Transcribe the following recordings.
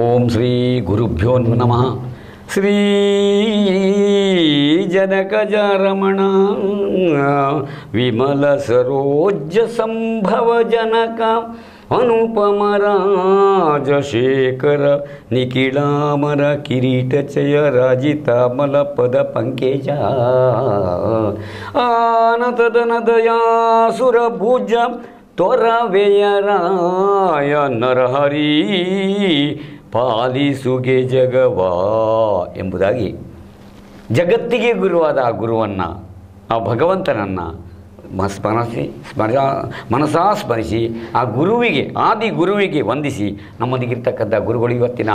ಓಂ ಶ್ರೀ ಗುರುಭ್ಯೋ ನಮಃ. ಶ್ರೀ ಜನಕಜ ರಮಣ ವಿಮಲ ಸರೋಜ ಸಂಭವ ಜನಕ ಅನುಪಮ ರಾಜಶೇಖರ ನಿಖಿಳಾಮರ ಕಿರೀಟ ಚಯ ರಾಜಿತಾಮಲ ಪದ ಪಂಕೇಜ ಆನತದನದಯಾಸುರ ಭುಜ ತೊರವೆಯರಾಯ ನರಹರಿ ಪಾಲಿಸುಗೆ ಜಗವಾ ಎಂಬುದಾಗಿ ಜಗತ್ತಿಗೆ ಗುರುವಾದ ಆ ಗುರುವನ್ನು, ಆ ಭಗವಂತನನ್ನು ಮನಸಾ ಸ್ಮರಿಸಿ ಆ ಗುರುವಿಗೆ, ಆದಿ ಗುರುವಿಗೆ ವಂದಿಸಿ ನಮ್ಮೊಂದಿಗಿರ್ತಕ್ಕಂಥ ಗುರುಗಳು ಇವತ್ತಿನ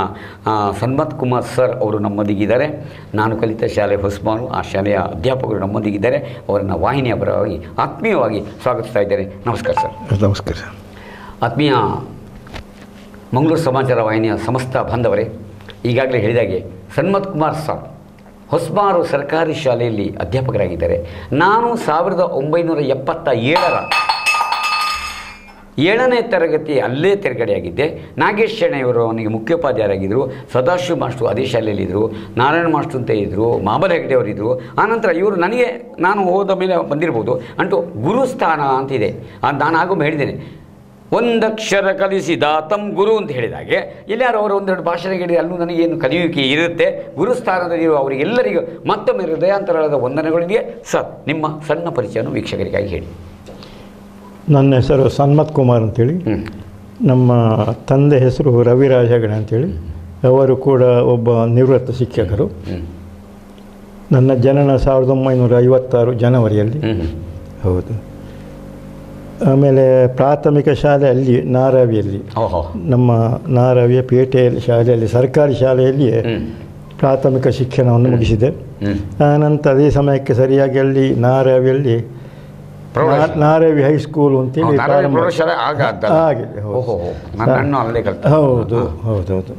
ಸನ್ಮತ್ ಕುಮಾರ್ ಸರ್ ಅವರು ನಮ್ಮೊಂದಿಗಿದ್ದಾರೆ. ನಾನು ಕಲಿತ ಶಾಲೆ ಹೊಸಮಾನು, ಆ ಶಾಲೆಯ ಅಧ್ಯಾಪಕರು ನಮ್ಮೊಂದಿಗಿದ್ದಾರೆ. ಅವರನ್ನು ವಾಹಿನಿಯ ಪರವಾಗಿ ಆತ್ಮೀಯವಾಗಿ ಸ್ವಾಗತಿಸ್ತಾ ಇದ್ದಾರೆ. ನಮಸ್ಕಾರ ಸರ್. ನಮಸ್ಕಾರ. ಆತ್ಮೀಯ ಮಂಗಳೂರು ಸಮಾಚಾರ ವಾಹಿನಿಯ ಸಮಸ್ತ ಬಾಂಧವರೇ, ಈಗಾಗಲೇ ಹೇಳಿದಾಗೆ ಸನ್ಮತ್ ಕುಮಾರ್ ಸರ್ ಹೊಸಮಾರು ಸರ್ಕಾರಿ ಶಾಲೆಯಲ್ಲಿ ಅಧ್ಯಾಪಕರಾಗಿದ್ದಾರೆ. ನಾನು 1977ರ 7ನೇ ತರಗತಿ ಅಲ್ಲೇ ತೆರಗಡೆಯಾಗಿದ್ದೆ. ನಾಗೇಶ್ ಶೆಣೆಯವರು ಅವನಿಗೆ ಮುಖ್ಯೋಪಾಧ್ಯಾಯರಾಗಿದ್ದರು. ಸದಾಶಿವ ಮಾಸ್ಟ್ರು ಅದೇ ಶಾಲೆಯಲ್ಲಿದ್ದರು. ನಾರಾಯಣ ಮಾಸ್ಟ್ರು ಅಂತ ಇದ್ದರು. ಮಾಬಲ್ ಹೆಗ್ಡೆ ಅವರಿದ್ದರು. ಆನಂತರ ಇವರು ನನಗೆ, ನಾನು ಹೋದ ಮೇಲೆ ಬಂದಿರ್ಬೋದು, ಅಂಟು ಗುರುಸ್ಥಾನ ಅಂತಿದೆ. ನಾನು ಆಗೊಮ್ಮೆ ಹೇಳಿದ್ದೇನೆ, ಒಂದಕ್ಷರ ಕಲಿಸಿದ ತಮ್ಮ ಗುರು ಅಂತ ಹೇಳಿದಾಗೆ ಎಲ್ಲಾರು ಅವರು ಒಂದೆರಡು ಭಾಷಣ ಹೇಳಿದರೆ ಅಲ್ಲೂ ನನಗೇನು ಕಲಿಯುವಿಕೆ ಇರುತ್ತೆ. ಗುರುಸ್ಥಾನದಲ್ಲಿರುವ ಅವರಿಗೆಲ್ಲರಿಗೂ ಮತ್ತೊಮ್ಮೆ ಹೃದಯಾಂತರಾಳದ ವಂದನೆಗಳಿದೆ. ಸರ್, ನಿಮ್ಮ ಸಣ್ಣ ಪರಿಚಯವನ್ನು ವೀಕ್ಷಕರಿಗಾಗಿ ಹೇಳಿ. ನನ್ನ ಹೆಸರು ಸನ್ಮತ್ ಕುಮಾರ್ ಅಂತೇಳಿ. ನಮ್ಮ ತಂದೆ ಹೆಸರು ರವಿರಾಜ ಹೆಗಡೆ ಅಂತೇಳಿ. ಅವರು ಕೂಡ ಒಬ್ಬ ನಿವೃತ್ತ ಶಿಕ್ಷಕರು. ನನ್ನ ಜನನ 1956 ಜನವರಿಯಲ್ಲಿ. ಹೌದು. ಆಮೇಲೆ ಪ್ರಾಥಮಿಕ ಶಾಲೆ ಅಲ್ಲಿ ನಾರಾವಿಯಲ್ಲಿ, ನಮ್ಮ ನಾರಾವಿಯ ಪೇಟೆಯಲ್ಲಿ ಶಾಲೆಯಲ್ಲಿ, ಸರ್ಕಾರಿ ಶಾಲೆಯಲ್ಲಿಯೇ ಪ್ರಾಥಮಿಕ ಶಿಕ್ಷಣವನ್ನು ಮುಗಿಸಿದೆ. ಆನಂತರ ಅದೇ ಸಮಯಕ್ಕೆ ಸರಿಯಾಗಿ ಅಲ್ಲಿ ನಾರಾವಿಯಲ್ಲಿ ನಾರಾವಿ ಹೈಸ್ಕೂಲ್ ಅಂತೇಳಿ ಆಗಿದೆ. ಹೌದು ಹೌದೌದು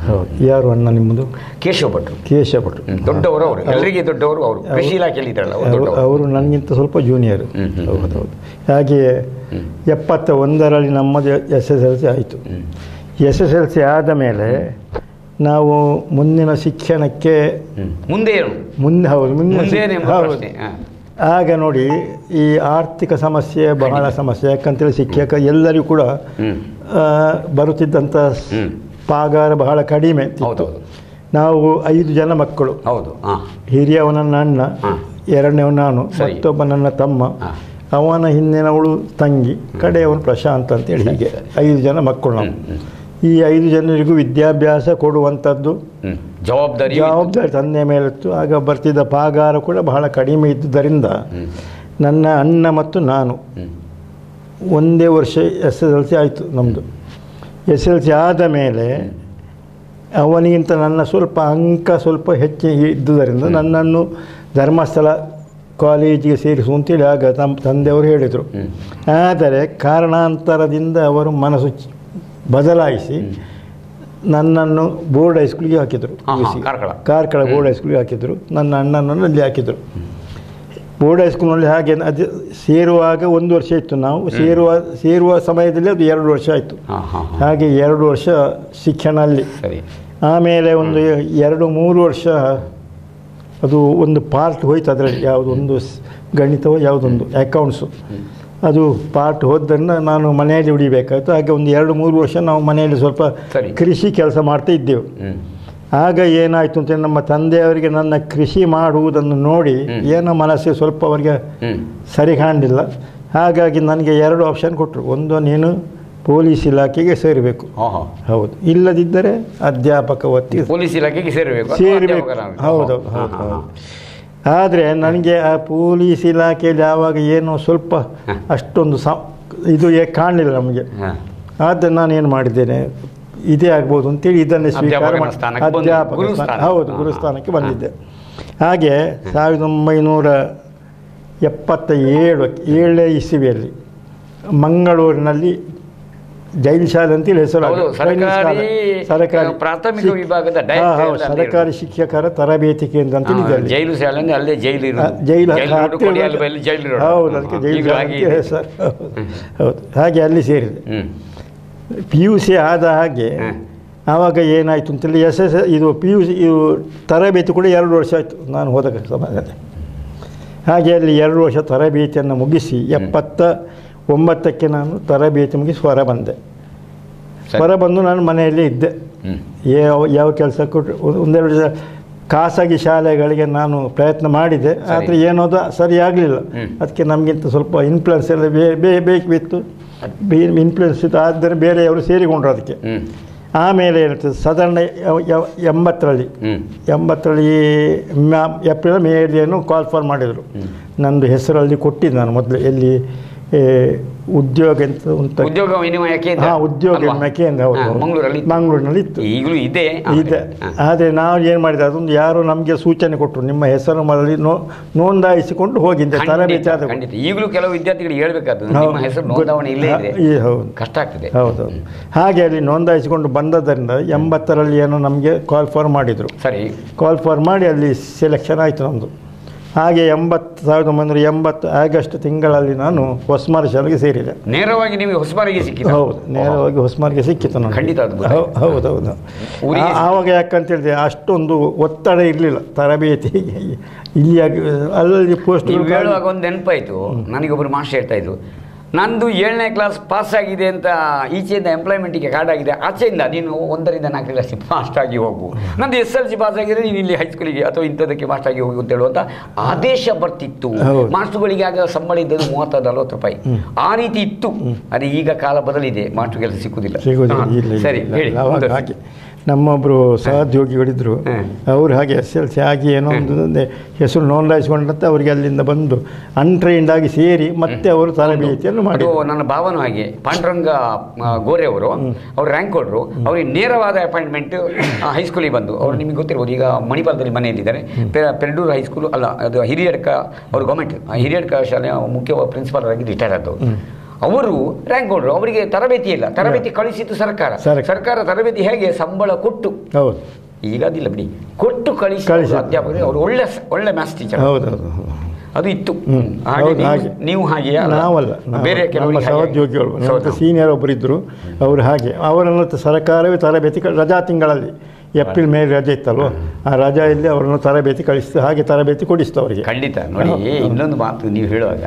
ಹೌದು. ಯಾರು ಅಣ್ಣ ನಿಮ್ಮದು? ಕೇಶವ ಭಟ್ರು. ಕೇಶವ ಭಟ್ರು ದೊಡ್ಡವರು, ಅವರು ಎಲ್ಲರಿಗೆ ದೊಡ್ಡವರು. ಅವರು ಕೃಷಿ ಇಲಾಖೆಯಲ್ಲಿ ಇದ್ದಾರಲ್ಲ, ಅವರು ನನಗಿಂತ ಸ್ವಲ್ಪ ಜೂನಿಯರ್. ಹೌದೌದು. ಹಾಗೆಯೇ 71ರಲ್ಲಿ ನಮ್ಮದು SSLC ಆಯಿತು. SSLC ಆದ ಮೇಲೆ ನಾವು ಮುಂದಿನ ಶಿಕ್ಷಣಕ್ಕೆ ಮುಂದೆ ಹೌದು ಆಗ ನೋಡಿ, ಈ ಆರ್ಥಿಕ ಸಮಸ್ಯೆ ಬಹಳ ಸಮಸ್ಯೆ. ಯಾಕಂತೇಳಿ ಶಿಕ್ಷಕ ಎಲ್ಲರಿಗೂ ಕೂಡ ಬರುತ್ತಿದ್ದಂಥ ಪಗಾರ ಬಹಳ ಕಡಿಮೆ ಇತ್ತು. ನಾವು 5 ಜನ ಮಕ್ಕಳು. ಹೌದು. ಹಿರಿಯವ ನನ್ನ ಅಣ್ಣ, ಎರಡನೇವ ನಾನು, ಮತ್ತೊಬ್ಬ ನನ್ನ ತಮ್ಮ, ಅವನ ಹಿಂದಿನವಳು ತಂಗಿ, ಕಡೆಯವನು ಪ್ರಶಾಂತ್ ಅಂತೇಳಿ. ಹೀಗೆ 5 ಜನ ಮಕ್ಕಳು ನಾವು. ಈ 5 ಜನರಿಗೂ ವಿದ್ಯಾಭ್ಯಾಸ ಕೊಡುವಂಥದ್ದು ಜವಾಬ್ದಾರಿ ತಂದೆ ಮೇಲಿತ್ತು. ಆಗ ಬರ್ತಿದ್ದ ಪಗಾರ ಕೂಡ ಬಹಳ ಕಡಿಮೆ ಇದ್ದುದರಿಂದ ನನ್ನ ಅಣ್ಣ ಮತ್ತು ನಾನು ಒಂದೇ ವರ್ಷ SSLC ಆಯಿತು ನಮ್ಮದು. SSLC ಆದ ಮೇಲೆ ಅವನಿಗಿಂತ ನನ್ನ ಅಂಕ ಸ್ವಲ್ಪ ಹೆಚ್ಚು ಇದ್ದುದರಿಂದ ನನ್ನನ್ನು ಧರ್ಮಸ್ಥಳ ಕಾಲೇಜಿಗೆ ಸೇರಿಸು ಅಂತೇಳಿ ಆಗ ನಮ್ಮ ತಂದೆಯವರು ಹೇಳಿದರು. ಆದರೆ ಕಾರಣಾಂತರದಿಂದ ಅವರು ಮನಸ್ಸು ಬದಲಾಯಿಸಿ ನನ್ನನ್ನು ಬೋರ್ಡ್ ಹೈಸ್ಕೂಲಿಗೆ ಹಾಕಿದರು. ಕಾರ್ಕಳ ಬೋರ್ಡ್ ಹೈಸ್ಕೂಲಿಗೆ ಹಾಕಿದರು. ನನ್ನ ಅಣ್ಣನನ್ನು ಅಲ್ಲಿ ಹಾಕಿದರು. ಬೋರ್ಡ್ ಹೈಸ್ಕೂಲ್ನಲ್ಲಿ ಹಾಗೆ ಅದು ಸೇರುವಾಗ 1 ವರ್ಷ ಇತ್ತು. ನಾವು ಸೇರುವ ಸಮಯದಲ್ಲಿ ಅದು 2 ವರ್ಷ ಆಯಿತು. ಹಾಗೆ 2 ವರ್ಷ ಶಿಕ್ಷಣ ಅಲ್ಲಿ. ಆಮೇಲೆ ಒಂದು 2-3 ವರ್ಷ ಅದು ಒಂದು ಪಾರ್ಟ್ ಹೋಯ್ತು. ಅದರಲ್ಲಿ ಯಾವುದೊಂದು ಗಣಿತವೋ ಯಾವುದೊಂದು ಅಕೌಂಟ್ಸು, ಅದು ಪಾರ್ಟ್ ಹೋದನ್ನು ನಾನು ಮನೆಯಲ್ಲಿ ಉಳಿಬೇಕಾಯಿತು. ಹಾಗೆ ಒಂದು 2-3 ವರ್ಷ ನಾವು ಮನೆಯಲ್ಲಿ ಸ್ವಲ್ಪ ಕೃಷಿ ಕೆಲಸ ಮಾಡ್ತಾ ಇದ್ದೆವು. ಆಗ ಏನಾಯಿತು ಅಂತ, ನಮ್ಮ ತಂದೆಯವರಿಗೆ ನನ್ನ ಕೃಷಿ ಮಾಡುವುದನ್ನು ನೋಡಿ ಏನೋ ಮನಸ್ಸಿಗೆ ಸ್ವಲ್ಪ ಅವರಿಗೆ ಸರಿ ಕಾಣಲಿಲ್ಲ. ಹಾಗಾಗಿ ನನಗೆ 2 ಆಪ್ಷನ್ ಕೊಟ್ಟರು. ಒಂದು, ನೀನು ಪೊಲೀಸ್ ಇಲಾಖೆಗೆ ಸೇರಬೇಕು. ಹೌದು. ಇಲ್ಲದಿದ್ದರೆ ಅಧ್ಯಾಪಕ ವೃತ್ತಿ ಪೊಲೀಸ್ ಇಲಾಖೆಗೆ ಸೇರಬೇಕು. ಹೌದು ಹೌದು ಹೌದು. ಆದರೆ ನನಗೆ ಆ ಪೊಲೀಸ್ ಇಲಾಖೆಯಲ್ಲಿ ಯಾವಾಗ ಏನೋ ಸ್ವಲ್ಪ ಅಷ್ಟೊಂದು ಇದು ಕಾಣಲಿಲ್ಲ ನಮಗೆ. ಆದರೆ ನಾನೇನು ಮಾಡಿದ್ದೇನೆ, ಇದೇ ಆಗ್ಬೋದು ಅಂತೇಳಿ ಇದನ್ನೇ ಸ್ವೀಕಾರ ಮಾಡಿ ಅಧ್ಯಾಪಕ ಹೌದು ಗುರುಸ್ಥಾನಕ್ಕೆ ಬಂದಿದ್ದೆ. ಹಾಗೆ 1977 ಇಸವಿಯಲ್ಲಿ ಮಂಗಳೂರಿನಲ್ಲಿ ಜೈಲು ಶಾಲೆ ಅಂತೇಳಿ ಹೆಸರು, ಸರ್ಕಾರಿ ಪ್ರಾಥಮಿಕ ವಿಭಾಗದ ಸರ್ಕಾರಿ ಶಿಕ್ಷಕರ ತರಬೇತಿ ಕೇಂದ್ರ ಅಂತೇಳಿ ಜೈಲು ಶಾಲೆ. ಅಲ್ಲೇ ಜೈಲು ಹೌದು, ಅದಕ್ಕೆ ಜೈಲು ಹೆಸರು. ಹೌದು. ಹಾಗೆ ಅಲ್ಲಿ ಸೇರಿದೆ. PUC ಆದ ಹಾಗೆ ಆವಾಗ ಏನಾಯಿತು ಅಂತೇಳಿ ಇದು PUC ಇದು ತರಬೇತಿ ಕೂಡ 2 ವರ್ಷ ಆಯಿತು ನಾನು ಹೋದಾಗ ಸಮಾಜದಲ್ಲಿ. ಹಾಗೆ ಅಲ್ಲಿ 2 ವರ್ಷ ತರಬೇತಿಯನ್ನು ಮುಗಿಸಿ 79ಕ್ಕೆ ನಾನು ತರಬೇತಿ ಮುಗಿಸಿ ಹೊರ ಬಂದೆ. ಹೊರ ಬಂದು ನಾನು ಮನೆಯಲ್ಲೇ ಇದ್ದೆ. ಯಾವ ಕೆಲಸ ಕೊಟ್ಟು ಒಂದೆರಡು ಖಾಸಗಿ ಶಾಲೆಗಳಿಗೆ ನಾನು ಪ್ರಯತ್ನ ಮಾಡಿದೆ, ಆದರೆ ಏನೋದು ಸರಿಯಾಗಲಿಲ್ಲ. ಅದಕ್ಕೆ ನಮಗಿಂತ ಸ್ವಲ್ಪ ಇನ್ಫ್ಲುಯೆನ್ಸ್ ಎಲ್ಲ ಬೇಕಿತ್ತು, ಇನ್ಫ್ಲುಯೆನ್ಸ್ ಇತ್ತು, ಆದರೆ ಬೇರೆಯವರು ಸೇರಿಕೊಂಡ್ರು ಅದಕ್ಕೆ. ಆಮೇಲೆ ಏನಿರ್ತದೆ ಸಾಧಾರಣ 80ರಲ್ಲಿ ಏಪ್ರಿಲ್ ಮೇಲಿಯನ್ನು ಕಾಲ್ ಫಾರ್ ಮಾಡಿದರು. ನಂದು ಹೆಸರಲ್ಲಿ ಕೊಟ್ಟಿದ್ದು ನಾನು ಮೊದಲು ಎಲ್ಲಿ ಉದ್ಯೋಗ ಅಂತ ಉದ್ಯೋಗ ವಿನಿಮಯ ಕೇಂದ್ರ. ಹಾಂ, ಉದ್ಯೋಗ ವಿನಿಮಯ ಕೇಂದ್ರ. ಹೌದು, ಮಂಗಳೂರಿನಲ್ಲಿ ಇತ್ತು, ಈಗಲೂ ಇದೆ. ಆದರೆ ನಾವು ಏನು ಮಾಡಿದೆ, ಅದೊಂದು ಯಾರೋ ನಮಗೆ ಸೂಚನೆ ಕೊಟ್ಟರು, ನಿಮ್ಮ ಹೆಸರು ಮೊದಲು ನೋಂದಾಯಿಸಿಕೊಂಡು ಹೋಗಿದ್ದೆ ತರಬೇತಿ ಆದ. ಈಗಲೂ ಕೆಲವು ವಿದ್ಯಾರ್ಥಿಗಳಿಗೆ ಹೇಳ್ಬೇಕಾದ್ರು ನಿಮ್ಮ ಹೆಸರು ನೋಂದಾವಣೆ ಇಲ್ಲೇ ಇದೆ, ಹೌದು, ಕಷ್ಟ ಆಗ್ತದೆ. ಹೌದು, ಹಾಗೆ ಅಲ್ಲಿ ನೋಂದಾಯಿಸಿಕೊಂಡು ಬಂದದ್ದರಿಂದ 80ರಲ್ಲಿ ಏನೋ ನಮಗೆ ಕಾಲ್ ಫಾರ್ ಮಾಡಿದರು. ಸರಿ, ಕಾಲ್ ಫಾರ್ ಮಾಡಿ ಅಲ್ಲಿ ಸೆಲೆಕ್ಷನ್ ಆಯಿತು ನಮ್ಮದು. ಹಾಗೆ 1980 ಆಗಸ್ಟ್ ತಿಂಗಳಲ್ಲಿ ನಾನು ಹೊಸಮಾರಿ ಶಾಲೆಗೆ ಸೇರಿದೆ. ನೇರವಾಗಿ ನಿಮಗೆ ಹೊಸಮಾರಿಗೆ ಸಿಕ್ಕಿತು? ಹೌದು, ನೇರವಾಗಿ ಹೊಸಮಾರಿಗೆ ಸಿಕ್ಕಿತು ನಾನು. ಖಂಡಿತ. ಹೌದೌದು. ಆವಾಗ ಯಾಕಂತ ಹೇಳಿದ್ರೆ ಅಷ್ಟೊಂದು ಒತ್ತಡ ಇರಲಿಲ್ಲ ತರಬೇತಿ ಇಲ್ಲಿ ಅಲ್ಲಿ ಪೋಸ್ಟ್ ಹೇಳುವಾಗ ಒಂದು ನೆನಪಾಯಿತು. ನನಗೊಬ್ಬರು ಮಾಸ್ಟರ್ ಹೇಳ್ತಾ ಇದ್ರು, ನಂದು 7ನೇ ಕ್ಲಾಸ್ ಪಾಸ್ ಆಗಿದೆ ಅಂತ ಈಚೆಯಿಂದ ಎಂಪ್ಲಾಯ್ಮೆಂಟಿಗೆ ಕಾರ್ಡ್ ಆಗಿದೆ, ಆಚೆಯಿಂದ ನೀನು 1ರಿಂದ 4ನೇ ಕ್ಲಾಸ್ ಮಾಸ್ಟರ್ ಆಗಿ ಹೋಗು, ನಂದು SLC ಪಾಸ್ ಆಗಿದೆ, ನೀನು ಇಲ್ಲಿ ಹೈಸ್ಕೂಲಿಗೆ ಅಥವಾ ಇಂಥದಕ್ಕೆ ಮಾಸ್ಟರ್ ಆಗಿ ಹೋಗು ಅಂತ ಹೇಳುವಂಥ ಆದೇಶ ಬರ್ತಿತ್ತು. ಮಾಸ್ಟರ್ಗಳಿಗೆ ಆಗ ಸಂಬಳ ಇದ್ದದ್ದು 30-40 ರೂಪಾಯಿ, ಆ ರೀತಿ ಇತ್ತು. ಅದೇ ಈಗ ಕಾಲ ಬದಲಿದೆ, ಮಾಸ್ಟರ್ ಕೆಲಸ ಸಿಕ್ಕುದಿಲ್ಲ. ಸರಿ, ಹೇಳಿ. ನಮ್ಮೊಬ್ಬರು ಸಹೋದ್ಯೋಗಿಗಳಿದ್ದರು, ಅವರು ಹಾಗೆ SLC ಆಗಿ ಏನೋ ಒಂದು ಹೆಸರು ನೋಂದಾಯಿಸಿಕೊಂಡಂತೆ ಅವರಿಗೆ ಅಲ್ಲಿಂದ ಬಂದು ಅನ್ಟ್ರೈನ್ಡ್ ಆಗಿ ಸೇರಿ ಮತ್ತೆ ಅವರು ತರಬೇತಿಯನ್ನು ಮಾಡಿ. ನನ್ನ ಭಾವನೂ ಹಾಗೆ, ಪಾಂಡುರಂಗ ಗೋರೆ ಅವರು ರ್ಯಾಂಕ್ ಕೊಟ್ಟರು, ಅವರಿಗೆ ನೇರವಾದ ಅಪಾಯಿಂಟ್ಮೆಂಟ್ ಹೈಸ್ಕೂಲಿಗೆ ಬಂದು. ಅವರು ನಿಮಗೆ ಗೊತ್ತಿರ್ಬೋದು, ಈಗ ಮಣಿಪಾಲದಲ್ಲಿ ಮನೆಯಲ್ಲಿದ್ದಾರೆ. ಪೆರಡೂರು ಹೈಸ್ಕೂಲು ಅಲ್ಲ, ಅದು ಹಿರಿಯಡ್ಕ, ಅವರು ಗೌರ್ಮೆಂಟ್ ಹಿರಿಯಡ್ಕ ಶಾಲೆಯ ಮುಖ್ಯ ಪ್ರಿನ್ಸಿಪಾಲ್ ಆಗಿ ರಿಟೈರ್ ಆದವರು. ಅವರು ರ್ಯಾಂಕ್ ಕೊಟ್ಟರು, ಅವರಿಗೆ ತರಬೇತಿ ಇಲ್ಲ, ತರಬೇತಿ ಕಳಿಸಿತ್ತು ಸರ್ಕಾರ. ತರಬೇತಿ ಹೇಗೆ ಸಂಬಳ ಕೊಟ್ಟು, ಈಗ ಅದಿಲ್ಲ ಬಿಡಿ, ಕೊಟ್ಟು ಕಳಿಸಿ ಅಧ್ಯಾಪಕರಿಗೆ. ಅವರು ಒಳ್ಳೆ ಮ್ಯಾಥ್ಸ್ ಟೀಚರ್, ಅದು ಇತ್ತು. ನೀವು ಹಾಗೆ ನಾವಲ್ಲ, ಬೇರೆ ಕೆಲವು ಸಹೋದ್ಯೋಗಿಗಳು ಸೀನಿಯರ್ ಒಬ್ಬರು ಇದ್ದರು, ಅವರು ಹಾಗೆ. ಅವರನ್ನು ಸರ್ಕಾರವೇ ತರಬೇತಿ ರಜಾ ತಿಂಗಳಲ್ಲಿ ಏಪ್ರಿಲ್ ಮೇ ರಜೆ ಇತ್ತಲ್ವ, ಆ ರಜೆಯಲ್ಲಿ ಅವರನ್ನು ತರಬೇತಿ ಕಳಿಸ್ತು, ಹಾಗೆ ತರಬೇತಿ ಕೊಡಿಸ್ತು ಅವರಿಗೆ. ಖಂಡಿತ. ನೋಡಿ, ಇನ್ನೊಂದು ಮಾತು ನೀವು ಹೇಳುವಾಗ,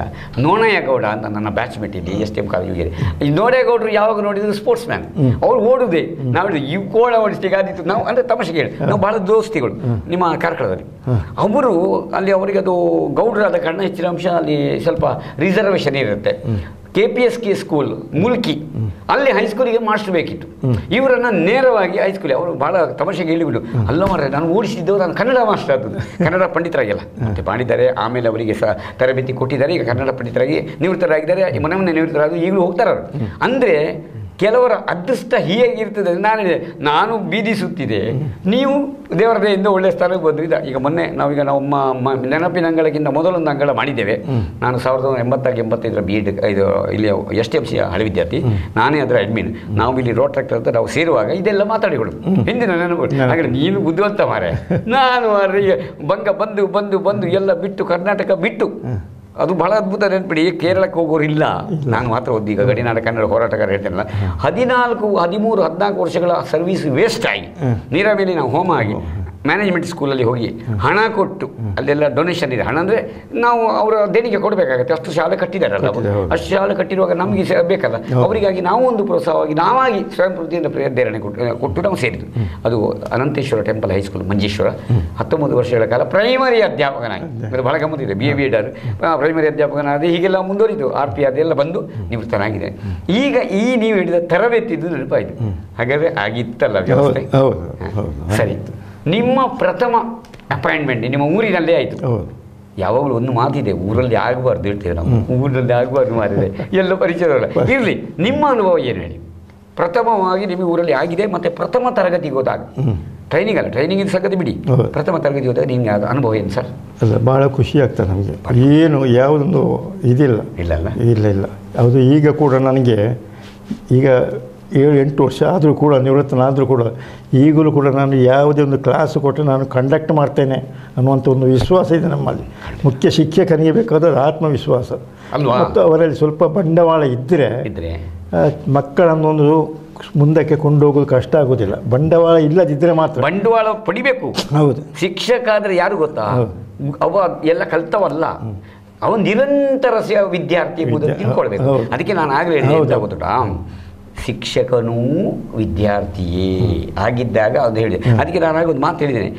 ನೋಣಯ್ಯಗೌಡ ಅಂತ ನನ್ನ ಬ್ಯಾಚ್ಮೇಟ್ ಇಲ್ಲಿ STM ಕಾಲೇಜಿಗೆ. ಈ ನೋಣಯ್ಯಗೌಡರು ಯಾವಾಗ ನೋಡಿದ್ರು ಸ್ಪೋರ್ಟ್ಸ್ ಮ್ಯಾನ್, ಅವ್ರು ಓಡುದೇ. ನಾವು ಇವು ಕೋಳ ಓಡಿಸ್ಲಿಕ್ಕೆ ಆದಿತ್ತು. ನಾವು ಅಂದರೆ ತಮಾಷೆಗೆ ಹೇಳಿ, ನಾವು ಭಾಳ ದೋಸ್ತಿಗಳು ನಿಮ್ಮ ಕಾರ್ಕಳದಲ್ಲಿ. ಅವರು ಅಲ್ಲಿ ಅವರಿಗೆ ಅದು ಗೌಡರಾದ ಕಾರಣ ಹೆಚ್ಚಿನ ಅಂಶ ಅಲ್ಲಿ ಸ್ವಲ್ಪ ರಿಸರ್ವೇಷನ್ ಇರುತ್ತೆ. KPSK ಸ್ಕೂಲ್ ಮುಲ್ಕಿ, ಅಲ್ಲಿ ಹೈಸ್ಕೂಲಿಗೆ ಮಾಸ್ಟರ್ ಬೇಕಿತ್ತು. ಇವರನ್ನು ನೇರವಾಗಿ ಹೈಸ್ಕೂಲಿಗೆ, ಅವರು ಭಾಳ ತಮಾಷೆಗೆ ಹೇಳಿಬಿಡು, ಅಲ್ಲ ಮಾರ್ರೆ, ನಾನು ಓಡಿಸಿದ್ದು ನಾನು ಕನ್ನಡ ಮಾಸ್ಟರ್ ಆದದ್ದು, ಕನ್ನಡ ಪಂಡಿತರಾಗಿಲ್ಲ ಮತ್ತೆ ಮಾಡಿದ್ದಾರೆ. ಆಮೇಲೆ ಅವರಿಗೆ ತರಬೇತಿ ಕೊಟ್ಟಿದ್ದಾರೆ, ಈಗ ಕನ್ನಡ ಪಂಡಿತರಾಗಿ ನಿವೃತ್ತರಾಗಿದ್ದಾರೆ, ಮೊನ್ನೆ ನಿವೃತ್ತರಾಗಿ ಈಗಲೂ ಹೋಗ್ತಾರೆ ಅವರು. ಅಂದರೆ ಕೆಲವರ ಅದೃಷ್ಟ ಹೀಗಿರ್ತದೆ. ನಾನು ಬೀದಿ ಸುತ್ತಿದೆ, ನೀವು ದೇವರ ದಯೆಯಿಂದ ಒಳ್ಳೆಯ ಸ್ಥಳಕ್ಕೆ ಬಂದ್ರಿ. ಈಗ ಮೊನ್ನೆ ನಾವು ನೆನಪಿನ ಅಂಗಳಕ್ಕಿಂತ ಮೊದಲೊಂದು ಅಂಗಳ ಮಾಡಿದ್ದೇವೆ. ನಾನು 1984-85 B.Ed ಇದು ಇಲ್ಲಿ STMC ಹಳೆ ವಿದ್ಯಾರ್ಥಿ, ನಾನೇ ಅದರ ಅಡ್ಮಿನ್. ನಾವು ಇಲ್ಲಿ ರೋಡ್ ಟ್ರ್ಯಾಕ್ಟರ್ ಅಂತ ನಾವು ಸೇರುವಾಗ ಇದೆಲ್ಲ ಮಾತಾಡಿಕೊಡು, ಹಿಂದಿನ ನೆನಪುಗಳು. ಹಾಗೆ ನೀನು ಬುದ್ಧಿವಂತ ಮಾರೆ, ನಾನು ಬಂದು ಎಲ್ಲ ಬಿಟ್ಟು, ಕರ್ನಾಟಕ ಬಿಟ್ಟು, ಅದು ಬಹಳ ಅದ್ಭುತ ನೆನಪಿಡಿ. ಕೇರಳಕ್ಕೆ ಹೋಗೋರಿಲ್ಲ, ನಾನು ಮಾತ್ರ ಓದಿ. ಈಗ ಗಡಿನಾಡ ಕನ್ನಡ ಹೋರಾಟಗಾರ ಹೇಳ್ತೇನಲ್ಲ, 14, 13, 14 ವರ್ಷಗಳ ಸರ್ವೀಸ್ ವೇಸ್ಟ್ ಆಗಿ, ನೀರ ಮೇಲೆ ನಾವು ಹೋಮ ಆಗಿ ಮ್ಯಾನೇಜ್ಮೆಂಟ್ ಸ್ಕೂಲಲ್ಲಿ ಹೋಗಿ ಹಣ ಕೊಟ್ಟು, ಅಲ್ಲೆಲ್ಲ ಡೊನೇಷನ್ ಇದೆ. ಹಣ ಅಂದರೆ ನಾವು ಅವರ ದೇಣಿಗೆ ಕೊಡಬೇಕಾಗತ್ತೆ, ಅಷ್ಟು ಶಾಲೆ ಕಟ್ಟಿದ್ದಾರಲ್ಲ, ಅಷ್ಟು ಶಾಲೆ ಕಟ್ಟಿರುವಾಗ ನಮಗೆ ಬೇಕಲ್ಲ, ಅವರಿಗಾಗಿ ನಾವು ಒಂದು ಪ್ರೋತ್ಸಾಹವಾಗಿ ನಾವಾಗಿ ಸ್ವಯಂ ಪ್ರತಿಯಿಂದ ಪ್ರೇರಣೆ ಕೊಟ್ಟು ನಾವು ಸೇರಿದ್ವಿ. ಅದು ಅನಂತೇಶ್ವರ ಟೆಂಪಲ್ ಹೈಸ್ಕೂಲ್ ಮಂಜೇಶ್ವರ. 19 ವರ್ಷಗಳ ಕಾಲ ಪ್ರೈಮರಿ ಅಧ್ಯಾಪಕನಾಗಿ, ಅದು ಭಾಳ ಗಮ್ಮತ್ತಿದೆ. BA ಪ್ರೈಮರಿ ಅಧ್ಯಾಪಕನಾಗಿ ಹೀಗೆಲ್ಲ ಮುಂದುವರಿದು RP ಅದೆಲ್ಲ ಬಂದು ನಿವೃತ್ತನಾಗಿದೆ. ಈಗ ನೀವು ಹೇಳಿದ ತರಬೇತಿದ್ದು ನೆನಪಾಯಿತು. ಹಾಗಾದರೆ ಆಗಿತ್ತಲ್ಲ ವ್ಯವಸ್ಥೆ? ಸರಿ. ನಿಮ್ಮ ಪ್ರಥಮ ಅಪಾಯಿಂಟ್ಮೆಂಟ್ ನಿಮ್ಮ ಊರಿನಲ್ಲೇ ಆಯಿತು. ಯಾವಾಗಲೂ ಒಂದು ಮಾತಿದೆ, ಊರಲ್ಲಿ ಆಗಬಾರ್ದು ಹೇಳ್ತೇವೆ ನಾವು, ಊರಿನಲ್ಲಿ ಆಗಬಾರ್ದು ಮಾತಿದೆ, ಎಲ್ಲ ಪರಿಚಯವಿಲ್ಲ. ಇರಲಿ, ನಿಮ್ಮ ಅನುಭವ ಏನು ಹೇಳಿ? ಪ್ರಥಮವಾಗಿ ನಿಮಗೆ ಊರಲ್ಲಿ ಆಗಿದೆ, ಮತ್ತು ಪ್ರಥಮ ತರಗತಿಗೆ ಹೋದಾಗ, ಟ್ರೈನಿಂಗ್ ಅಲ್ಲ, ಟ್ರೈನಿಂಗ್ ಇದು ಸಂಗತಿ ಬಿಡಿ, ಪ್ರಥಮ ತರಗತಿ ಹೋದಾಗ ನಿಮಗೆ ಅದು ಅನುಭವ ಏನು ಸರ್? ಅಲ್ಲ, ಭಾಳ ಖುಷಿ ಆಗ್ತದೆ ನಮಗೆ. ಏನು ಯಾವುದೊಂದು ಇದಿಲ್ಲ, ಇಲ್ಲ ಅದು ಈಗ ಕೂಡ ನನಗೆ ಈಗ 7-8 ವರ್ಷ ಆದರೂ ಕೂಡ, ನಿವೃತ್ತನಾದರೂ ಕೂಡ, ಈಗಲೂ ಕೂಡ ನಾನು ಯಾವುದೇ ಒಂದು ಕ್ಲಾಸ್ ಕೊಟ್ಟರೆ ನಾನು ಕಂಡಕ್ಟ್ ಮಾಡ್ತೇನೆ ಅನ್ನುವಂಥ ಒಂದು ವಿಶ್ವಾಸ ಇದೆ ನಮ್ಮಲ್ಲಿ. ಮುಖ್ಯ ಶಿಕ್ಷಕನಿಗೆ ಬೇಕಾದ ಆತ್ಮವಿಶ್ವಾಸ ಮತ್ತು ಅವರಲ್ಲಿ ಸ್ವಲ್ಪ ಬಂಡವಾಳ ಇದ್ದರೆ ಮಕ್ಕಳನ್ನೊಂದು ಮುಂದಕ್ಕೆ ಕೊಂಡೋಗೋದು ಕಷ್ಟ ಆಗೋದಿಲ್ಲ. ಬಂಡವಾಳ ಇಲ್ಲದಿದ್ದರೆ ಮಾತ್ರ. ಬಂಡವಾಳ ಪಡಿಬೇಕು. ಹೌದು. ಶಿಕ್ಷಕ ಆದರೆ ಯಾರು ಗೊತ್ತಾ, ಅವ ಎಲ್ಲ ಕಲ್ತವಲ್ಲ, ಅವನು ನಿರಂತರ ವಿದ್ಯಾರ್ಥಿ ಎಂಬುದನ್ನು ತಿಳ್ಕೊಳ್ಬೇಕು. ಅದಕ್ಕೆ ನಾನು ಆಗಲೇ ಹೇಳಿದ ಗೊತ್ತಾ, ಶಿಕ್ಷಕನೂ ವಿದ್ಯಾರ್ಥಿಯೇ ಆಗಿದ್ದಾಗ ಅದು ಹೇಳಿದೆ. ಅದಕ್ಕೆ ನಾನು ಆಗ ಒಂದು ಮಾತು ಹೇಳಿದ್ದೇನೆ,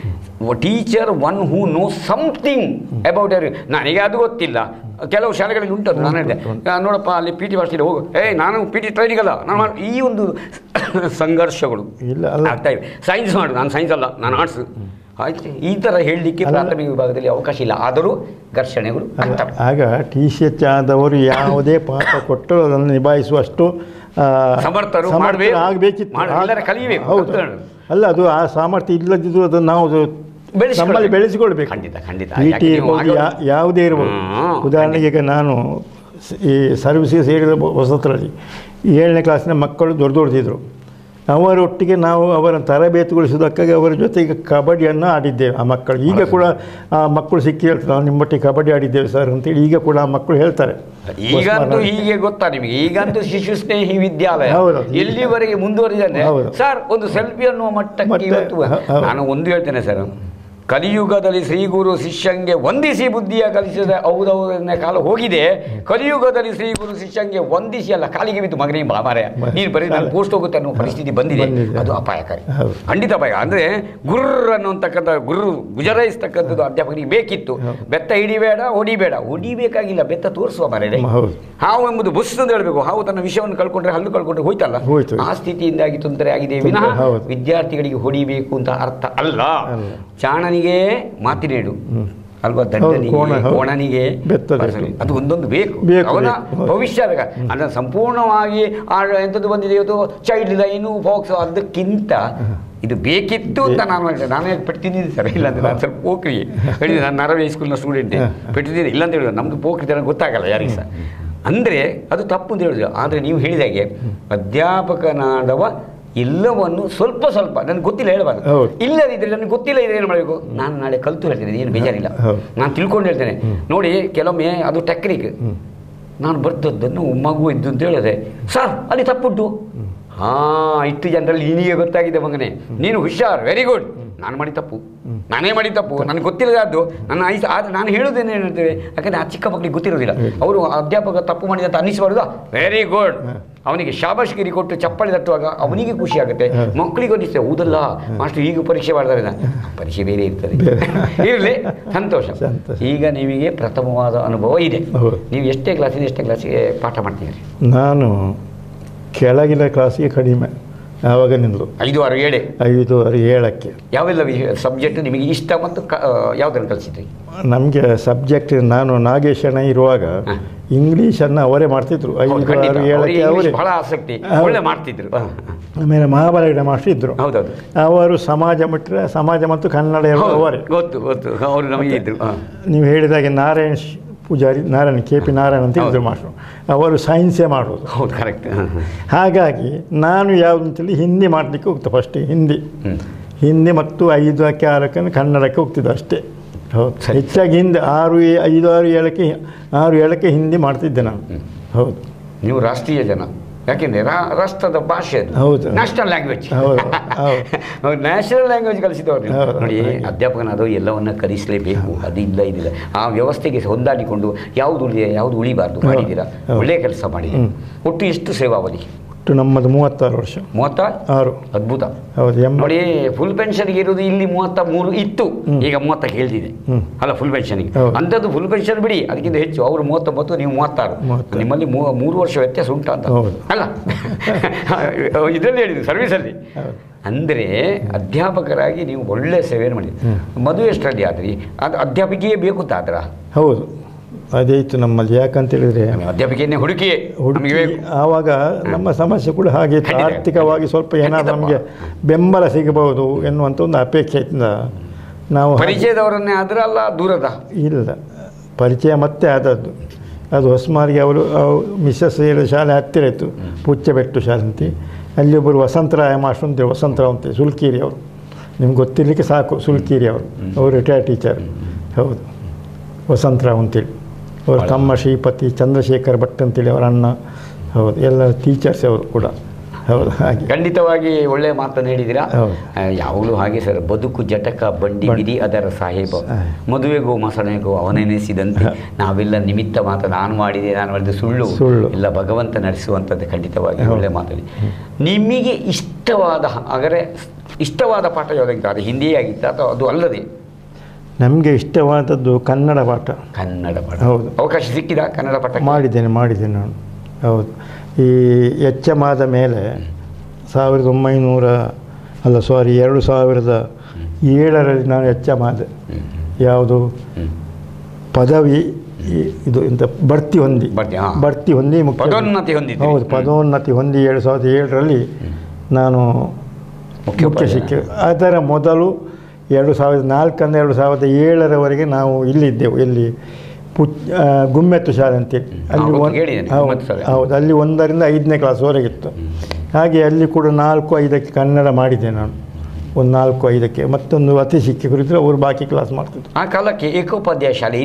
teacher one who know something about every. ನನಗೆ ಅದು ಗೊತ್ತಿಲ್ಲ, ಕೆಲವು ಶಾಲೆಗಳಲ್ಲಿ ಉಂಟದು. ನಾನು ಹೇಳಿದೆ, ನೋಡಪ್ಪ ಅಲ್ಲಿ ಪಿ ಟಿ ಭಾಷೆಯಲ್ಲಿ ಹೋಗು, ನಾನು ಪಿ ಟಿ ಟ್ರೈನಿಂಗ್ ಅಲ್ಲ ನಾನು ಈ ಒಂದು ಸಂಘರ್ಷಗಳು ಆಗ್ತಾ ಇವೆ. ಸೈನ್ಸ್ ಮಾಡು, ನಾನು ಸೈನ್ಸ್ ಅಲ್ಲ, ನಾನು ಆರ್ಟ್ಸ್. ಆಯ್ತು, ಈ ಥರ ಹೇಳಲಿಕ್ಕೆ ಪ್ರಾಥಮಿಕ ವಿಭಾಗದಲ್ಲಿ ಅವಕಾಶ ಇಲ್ಲ, ಆದರೂ ಘರ್ಷಣೆಗಳು ಆಗ್ತವೆ. ಆಗ ಟಿ ಸಿ ಎಚ್ ಆದವರು ಯಾವುದೇ ಪಾಠ ಕೊಟ್ಟರು ಅದನ್ನು ನಿಭಾಯಿಸುವಷ್ಟು ಸಮರ್ಥರು ಆಗಬೇಕಿತ್ತು, ಕಲಿಯಬೇಕು. ಹೌದು. ಅಲ್ಲ, ಅದು ಆ ಸಾಮರ್ಥ್ಯ ಇಲ್ಲದಿದ್ದು ಅದನ್ನು ನಾವು ನಮ್ಮಲ್ಲಿ ಬೆಳೆಸಿಕೊಳ್ಬೇಕು. ಖಂಡಿತ ಖಂಡಿತ. ಪಿ ಟಿ ಇರ್ಬೋದು, ಯಾವುದೇ ಇರ್ಬೋದು. ಉದಾಹರಣೆಗೆ ಈಗ ನಾನು ಈ ಸರ್ವಿಸಿಗೆ ಸೇರಿದ ಹೊಸತರಲ್ಲಿ 7ನೇ ಕ್ಲಾಸಿನ ಮಕ್ಕಳು ದೊಡ್ಡದಿದ್ರು. ಅವರೊಟ್ಟಿಗೆ ನಾವು ಅವರನ್ನು ತರಬೇತಿಗೊಳಿಸೋದಕ್ಕಾಗಿ ಅವರ ಜೊತೆಗೆ ಕಬಡ್ಡಿಯನ್ನು ಆಡಿದ್ದೇವೆ ಆ ಮಕ್ಕಳು. ಈಗ ಕೂಡ ಆ ಮಕ್ಕಳು ಸಿಕ್ಕಿ ಹೇಳ್ತಾರೆ, ನಾವು ನಿಮ್ಮೊಟ್ಟಿಗೆ ಕಬಡ್ಡಿ ಆಡಿದ್ದೇವೆ ಸರ್ ಅಂತೇಳಿ ಈಗ ಕೂಡ ಆ ಮಕ್ಕಳು ಹೇಳ್ತಾರೆ. ಈಗಂತೂ ಹೀಗೆ ಗೊತ್ತಾ ನಿಮಗೆ, ಈಗಂತೂ ಶಿಶು ಸ್ನೇಹಿ ವಿದ್ಯಾಲಯ ಎಲ್ಲಿವರೆಗೆ ಮುಂದುವರಿದಿದೆ ಸರ್. ಒಂದು ಸೆಲ್ಫಿ ಅನ್ನುವ ಮಟ್ಟಕ್ಕೆ ಇವತ್ತು ನಾನು ಒಂದು ಹೇಳ್ತೇನೆ ಸರ್, ಕಲಿಯುಗದಲ್ಲಿ ಶ್ರೀ ಗುರು ಶಿಷ್ಯಂಗೆ ವಂದಿಸಿ ಬುದ್ಧಿಯ ಕಲಿಸಿದ ಹೌದೌದನೇ ಕಾಲ ಹೋಗಿದೆ. ಕಲಿಯುಗದಲ್ಲಿ ಶ್ರೀ ಗುರು ಶಿಷ್ಯಂಗೆ ವಂದಿಸಿ ಅಲ್ಲ, ಕಾಲಿಗೆ ಬಿದ್ದು ಮಗನೇ ಬಾಮಾರೆ ನೀನು ಬರೀ ನಾನು ಪೋಸ್ಟ್ ಹೋಗುತ್ತೆ ಅನ್ನೋ ಪರಿಸ್ಥಿತಿ ಬಂದಿದೆ. ಅದು ಅಪಾಯಕಾರಿ, ಖಂಡಿತ ಅಪಾಯ. ಅಂದರೆ ಗುರ್ರ್ ಅನ್ನುವಂತಕ್ಕಂಥ ಗುಜರಾಯಿಸ್ತಕ್ಕಂಥದ್ದು ಅಧ್ಯಾಪಕರಿಗೆ ಬೇಕಿತ್ತು. ಬೆತ್ತ ಹಿಡಿಬೇಡ, ಹೊಡಿಬೇಕಾಗಿಲ್ಲ, ಬೆತ್ತ ತೋರಿಸುವ ಮರೆ. ಹಾವು ಎಂಬುದು ಬುಸ್ ಅಂತ ಹೇಳಬೇಕು. ಹಾವು ತನ್ನ ವಿಷಯವನ್ನು ಕಳ್ಕೊಂಡ್ರೆ, ಹಲ್ಲು ಕಳ್ಕೊಂಡ್ರೆ ಹೋಯ್ತಲ್ಲ, ಆ ಸ್ಥಿತಿಯಿಂದಾಗಿ ತೊಂದರೆ ಆಗಿದೆ ವಿನಃ ವಿದ್ಯಾರ್ಥಿಗಳಿಗೆ ಹೊಡಿಬೇಕು ಅಂತ ಅರ್ಥ ಅಲ್ಲ. ಚಾಣನಿಗೆ ಮಾತಿನೇಡು ಅಲ್ವಾ, ದಂಡನಿಗೆ ಕೋಣನಿಗೆ ಅದು ಒಂದೊಂದು ಬೇಕು. ಅವನ ಭವಿಷ್ಯ ಅದನ್ನು ಸಂಪೂರ್ಣವಾಗಿ ಎಂಥದ್ದು ಬಂದಿದೆ ಇವತ್ತು, ಚೈಲ್ಡ್ ಲೈನು ಫಾಕ್ಸ್, ಅದಕ್ಕಿಂತ ಇದು ಬೇಕಿತ್ತು ಅಂತ ನಾನೇ ಪೆಟ್ಟಿದ್ದೀನಿ ಸರ್. ಇಲ್ಲಾಂದ್ರೆ ನಾನು ಸ್ವಲ್ಪ ಪೋಕ್ರಿ ಹೇಳಿದೆ, ನಾನು ನಾರಾಯಣ ಹೈಸ್ಕೂಲ್ನ ಸ್ಟೂಡೆಂಟೇ, ಪೆಟ್ಟಿದ್ದೀನಿ ಇಲ್ಲ ಅಂತ ಹೇಳಿದ್ರು. ನಮ್ಮದು ಪೋಕ್ರಿ ನನಗೆ ಗೊತ್ತಾಗಲ್ಲ ಯಾರಿಗೆ ಸಹ. ಅಂದರೆ ಅದು ತಪ್ಪು ಅಂತ ಹೇಳಿದ್ರು. ಆದರೆ ನೀವು ಹೇಳಿದಾಗೆ ಅಧ್ಯಾಪಕನಾದವ ಎಲ್ಲವನ್ನು ಸ್ವಲ್ಪ ನನಗೆ ಗೊತ್ತಿಲ್ಲ ಹೇಳಬಾರ್ದು. ಇಲ್ಲದಿದ್ದರೆ ನನಗೆ ಗೊತ್ತಿಲ್ಲ ಇದ್ರೆ ಏನು ಮಾಡಬೇಕು, ನಾನು ನಾಳೆ ಕಲಿತು ಹೇಳ್ತೇನೆ, ಏನು ಬೇಜಾರಿಲ್ಲ, ನಾನು ತಿಳ್ಕೊಂಡು ಹೇಳ್ತೇನೆ. ನೋಡಿ, ಕೆಲವೊಮ್ಮೆ ಅದು ಟೆಕ್ನಿಕ್. ನಾನು ಬರ್ದದ್ದನ್ನು ಮಗು ಇದ್ದು ಅಂತ ಹೇಳಿದೆ, ಸರ್ ಅಲ್ಲಿ ತಪ್ಪುಂಟು. ಇಷ್ಟು ಜನರಲ್ಲಿ ನಿನಗೆ ಗೊತ್ತಾಗಿದೆ ಮಗನೇ, ನೀನು ಹುಷಾರ್, ವೆರಿ ಗುಡ್. ನಾನೇ ಮಾಡಿದ ತಪ್ಪು, ನನಗೆ ಗೊತ್ತಿಲ್ಲದಾದ್ದು ನನ್ನ ಆದರೆ ನಾನು ಹೇಳೋದೇನು ಹೇಳ್ತೇವೆ, ಯಾಕಂದರೆ ಆ ಚಿಕ್ಕ ಮಕ್ಕಳಿಗೆ ಗೊತ್ತಿರೋದಿಲ್ಲ. ಅವರು ಅಧ್ಯಾಪಕ ತಪ್ಪು ಮಾಡಿದಂತ ಅನ್ನಿಸಬಾರ್ದು, ವೆರಿ ಗುಡ್, ಅವನಿಗೆ ಶಾಬಾಷ್ಗಿರಿ ಕೊಟ್ಟು ಚಪ್ಪಾಳಿ ತಟ್ಟುವಾಗ ಅವನಿಗೆ ಖುಷಿ ಆಗುತ್ತೆ, ಮಕ್ಕಳಿಗೆ ಅನ್ನಿಸ್ತೇವೆ, ಹೌದಲ್ಲ ಮಾಸ್ಟರ್ ಈಗ ಪರೀಕ್ಷೆ ಮಾಡ್ತಾರೆ, ಪರೀಕ್ಷೆ ಬೇರೆ ಇರ್ತದೆ, ಇರಲಿ ಸಂತೋಷ. ಈಗ ನಿಮಗೆ ಪ್ರಥಮವಾದ ಅನುಭವ ಇದೆ. ನೀವು ಎಷ್ಟೇ ಕ್ಲಾಸಿಗೆ ಪಾಠ ಮಾಡ್ತೀರಿ? ನಾನು ಕೆಳಗಿನ ಕ್ಲಾಸಿಗೆ ಕಡಿಮೆ, ಆವಾಗನಿಂದಲೂ 5, 6, 7 5, 6, 7ಕ್ಕೆ. ಯಾವೆಲ್ಲ ಸಬ್ಜೆಕ್ಟ್ ನಿಮಗೆ ಇಷ್ಟ ಮತ್ತು ಯಾವುದನ್ನು ಕಲಿಸಿದ್ರಿ? ನಮಗೆ ಸಬ್ಜೆಕ್ಟ್, ನಾನು ನಾಗೇಶಣ್ಣ ಇರುವಾಗ ಇಂಗ್ಲೀಷನ್ನು ಅವರೇ ಮಾಡ್ತಿದ್ರು. 5, 6, 7ಕ್ಕೆ ಅವರೇ ಬಹಳ ಆಸಕ್ತಿ, ಒಳ್ಳೆ ಮಾಡ್ತಿದ್ರು. ಆಮೇಲೆ ಮಹಾಬಾಲಗಡೆ ಮಾಸ್ಟರ್ ಇದ್ದರು. ಹೌದೌದು, ಅವರು ಸಮಾಜ ಮತ್ತು ಕನ್ನಡ ಅವರೇ ಗೊತ್ತು ಅವರು ನಮಗೆ ಇದ್ರು. ನೀವು ಹೇಳಿದಾಗೆ ನಾರಾಯಣ ಪೂಜಾರಿ, KP ನಾರಾಯಣ ಅಂತ ಹೇಳಿದ್ರು ಮಾಸ್ಟರು. ಅವರು ಸೈನ್ಸೇ ಮಾಡೋದು. ಹೌದು, ಕರೆಕ್ಟ್. ಹಾಗಾಗಿ ನಾನು ಯಾವುದು ಅಂತೇಳಿ ಹಿಂದಿ ಮಾಡಲಿಕ್ಕೆ ಹೋಗ್ತದೆ. ಫಸ್ಟ್ ಹಿಂದಿ ಮತ್ತು 5, 6 ಕನ್ನಡಕ್ಕೆ ಹೋಗ್ತಿದ್ದೆ ಅಷ್ಟೇ. ಹೌದು, ಹೆಚ್ಚಾಗಿ ಹಿಂದೆ 6, 5, 6, 7ಕ್ಕೆ ಹಿಂದಿ ಮಾಡ್ತಿದ್ದೆ ನಾನು. ಹೌದು, ನೀವು ರಾಷ್ಟ್ರೀಯ ಜನ, ಯಾಕೆಂದರೆ ರಾಷ್ಟ್ರದ ಭಾಷೆ ಅದು. ಹೌದು, ನ್ಯಾಷನಲ್ ಲ್ಯಾಂಗ್ವೇಜ್. ನ್ಯಾಷನಲ್ ಲ್ಯಾಂಗ್ವೇಜ್ ಕಲಿಸಿದವರು ನೋಡಿ. ಅಧ್ಯಾಪಕನಾದವರು ಎಲ್ಲವನ್ನ ಕಲಿಸಲೇಬೇಕು, ಅದು ಇದಿಲ್ಲ. ಆ ವ್ಯವಸ್ಥೆಗೆ ಹೊಂದಾಡಿಕೊಂಡು ಯಾವುದು ಉಳಿದೆ ಯಾವುದು ಉಳಿಬಾರ್ದು ಮಾಡಿದ್ದೀರಾ, ಒಳ್ಳೆಯ ಕೆಲಸ ಮಾಡಿದ್ದೀರಾ. ಒಟ್ಟು ಎಷ್ಟು ಸೇವಾವಧಿ? ನಮ್ಮದು 36 ವರ್ಷ. 36? ಅದ್ಭುತ. ಹೌದು. ನೋಡಿ, ಫುಲ್ ಪೆನ್ಷನ್ಗೆ ಇರೋದು ಇಲ್ಲಿ 33 ಇತ್ತು, ಈಗ 30ಕ್ಕೆ ಹೇಳ್ತಿದೆ ಅಲ್ಲ ಫುಲ್ ಪೆನ್ಷನ್ಗೆ. ಅಂಥದ್ದು ಫುಲ್ ಪೆನ್ಷನ್ ಬಿಡಿ, ಅದಕ್ಕಿಂತ ಹೆಚ್ಚು. ಅವರು 39, ನೀವು 36. ನಿಮ್ಮಲ್ಲಿ 3 ವರ್ಷ ವ್ಯತ್ಯಾಸ ಉಂಟು ಅಂತ ಅಲ್ಲ, ಇದರಲ್ಲಿ ಹೇಳಿದ್ರು ಸರ್ವಿಸಲ್ಲಿ. ಅಂದರೆ ಅಧ್ಯಾಪಕರಾಗಿ ನೀವು ಒಳ್ಳೆ ಸೇವೆಯನ್ನು ಮಾಡಿದ್ರಿ. ಮದುವೆ ಎಷ್ಟರಲ್ಲಿ ಆದ್ರಿ? ಅದು ಅಧ್ಯಾಪಕಿಯೇ ಬೇಕು ಅಂತ ಆದ್ರ? ಹೌದು, ಅದೇ ಇತ್ತು ನಮ್ಮಲ್ಲಿ. ಯಾಕಂತೇಳಿದರೆ ಅಧ್ಯಾಪಕಿಯನ್ನೇ ಹುಡುಕಿ ಆವಾಗ ನಮ್ಮ ಸಮಸ್ಯೆ ಕೂಡ ಹಾಗೆ ಇತ್ತು. ಆರ್ಥಿಕವಾಗಿ ಸ್ವಲ್ಪ ಏನಾದರೂ ನಮಗೆ ಬೆಂಬಲ ಸಿಗಬಹುದು ಎನ್ನುವಂಥ ಒಂದು ಅಪೇಕ್ಷೆಯಿಂದ ನಾವು ಪರಿಚಯದವರನ್ನೇ ಆದ್ರೆ ಅಲ್ಲ ದೂರದ? ಇಲ್ಲ, ಪರಿಚಯ ಮತ್ತೆ ಆದದ್ದು. ಅದು ಹೊಸಮಾರಿಗೆ ಅವರು ಮಿಸ್ಸಸ್ ಶಾಲೆ ಹತ್ತಿರ ಇತ್ತು, ಪುಚ್ಚಬೆಟ್ಟು ಶಾಲೆ ಅಂತ. ಅಲ್ಲಿ ಒಬ್ಬರು ವಸಂತರಾಯ ಮಾಸ್ಟರ್ ಅಂತೇಳಿ, ವಸಂತರಾವ್ ಅಂತೇಳಿ, ಸುಲ್ಕೇರಿ ಅವರು, ನಿಮ್ಗೆ ಗೊತ್ತಿರಲಿಕ್ಕೆ ಸಾಕು. ಸುಲ್ಕೇರಿ ಅವರು ರಿಟೈರ್ಡ್ ಟೀಚರ್. ಹೌದು, ವಸಂತರಾವ್ ಅಂತೇಳಿ. ಅವರ ತಮ್ಮ ಶ್ರೀಪತಿ ಚಂದ್ರಶೇಖರ್ ಭಟ್ ಅಂತೇಳಿ ಅವರ ಅಣ್ಣ. ಹೌದು, ಎಲ್ಲ ಟೀಚರ್ಸ್ ಅವರು ಕೂಡ. ಹೌದು ಹಾಗೆ ಖಂಡಿತವಾಗಿ ಒಳ್ಳೆಯ ಮಾತನ್ನು ಹೇಳಿದ್ದೀರಾ. ಹೌದು. ಯಾವಾಗಲೂ ಹಾಗೆ ಸರ್, ಬದುಕು ಜಟಕ ಬಂಡಿ ವಿಧಿ ಅದರ ಸಾಹೇಬ, ಮದುವೆಗೂ ಮಸಣೆಗೂ ಅವನೆನಿಸಿದಂತೆ ನಾವೆಲ್ಲ ನಿಮಿತ್ತ ಮಾತ್ರ, ನಾನು ಮಾಡಿದೆ ಸುಳ್ಳು ಇಲ್ಲ ಭಗವಂತ ನಡೆಸುವಂಥದ್ದು. ಖಂಡಿತವಾಗಿ ಒಳ್ಳೆ ಮಾತಲ್ಲಿ ನಿಮಗೆ ಇಷ್ಟವಾದ ಹಾಗಾದರೆ ಇಷ್ಟವಾದ ಪಾಠ ಯಾವುದಾಗಿತ್ತು? ಅದು ಹಿಂದಿಯೇ ಆಗಿತ್ತು ಅಥವಾ ಅದು ಅಲ್ಲದೆ? ನಮಗೆ ಇಷ್ಟವಾದದ್ದು ಕನ್ನಡ ಪಾಠ. ಕನ್ನಡ ಪಾಠ. ಹೌದು. ಅವಕಾಶ ಸಿಕ್ಕಿದ ಕನ್ನಡ ಪಾಠ? ಮಾಡಿದ್ದೇನೆ ನಾನು. ಹೌದು. ಈ HM ಆದ ಮೇಲೆ 2007ರಲ್ಲಿ ನಾನು HM ಆದೆ. ಯಾವುದು ಪದವಿ ಇದು ಇಂಥ ಬಡ್ತಿ ಹೊಂದಿ ಪದೋನ್ನತಿ ಹೊಂದಿ. ಹೌದು, ಪದೋನ್ನತಿ ಹೊಂದಿ 2007ರಲ್ಲಿ ನಾನು ಮುಖ್ಯ ಶಿಕ್ಷಕ. ಅದರ ಮೊದಲು 2004ರಿಂದ 2007ರವರೆಗೆ ನಾವು ಇಲ್ಲಿದ್ದೆವು. ಇಲ್ಲಿ ಗುಮ್ಮೆತ್ತು ಶಾಲೆ ಅಂತೇಳಿ, ಅಲ್ಲಿ ಹೌದು, ಅಲ್ಲಿ 1ರಿಂದ 5ನೇ ಕ್ಲಾಸ್ವರೆಗಿತ್ತು. ಹಾಗೆ ಅಲ್ಲಿ ಕೂಡ 4-5ಕ್ಕೆ ಕನ್ನಡ ಮಾಡಿದ್ದೆ ನಾನು, ಒಂದು 4-5ಕ್ಕೆ. ಮತ್ತೊಂದು ಅತಿ ಶಿಕ್ಷಕರಿದ್ದರು, ಅವರು ಬಾಕಿ ಕ್ಲಾಸ್ ಮಾಡ್ತಿದ್ರು. ಆ ಕಾಲಕ್ಕೆ ಏಕೋಪಾಧ್ಯಾಯ ಶಾಲೆ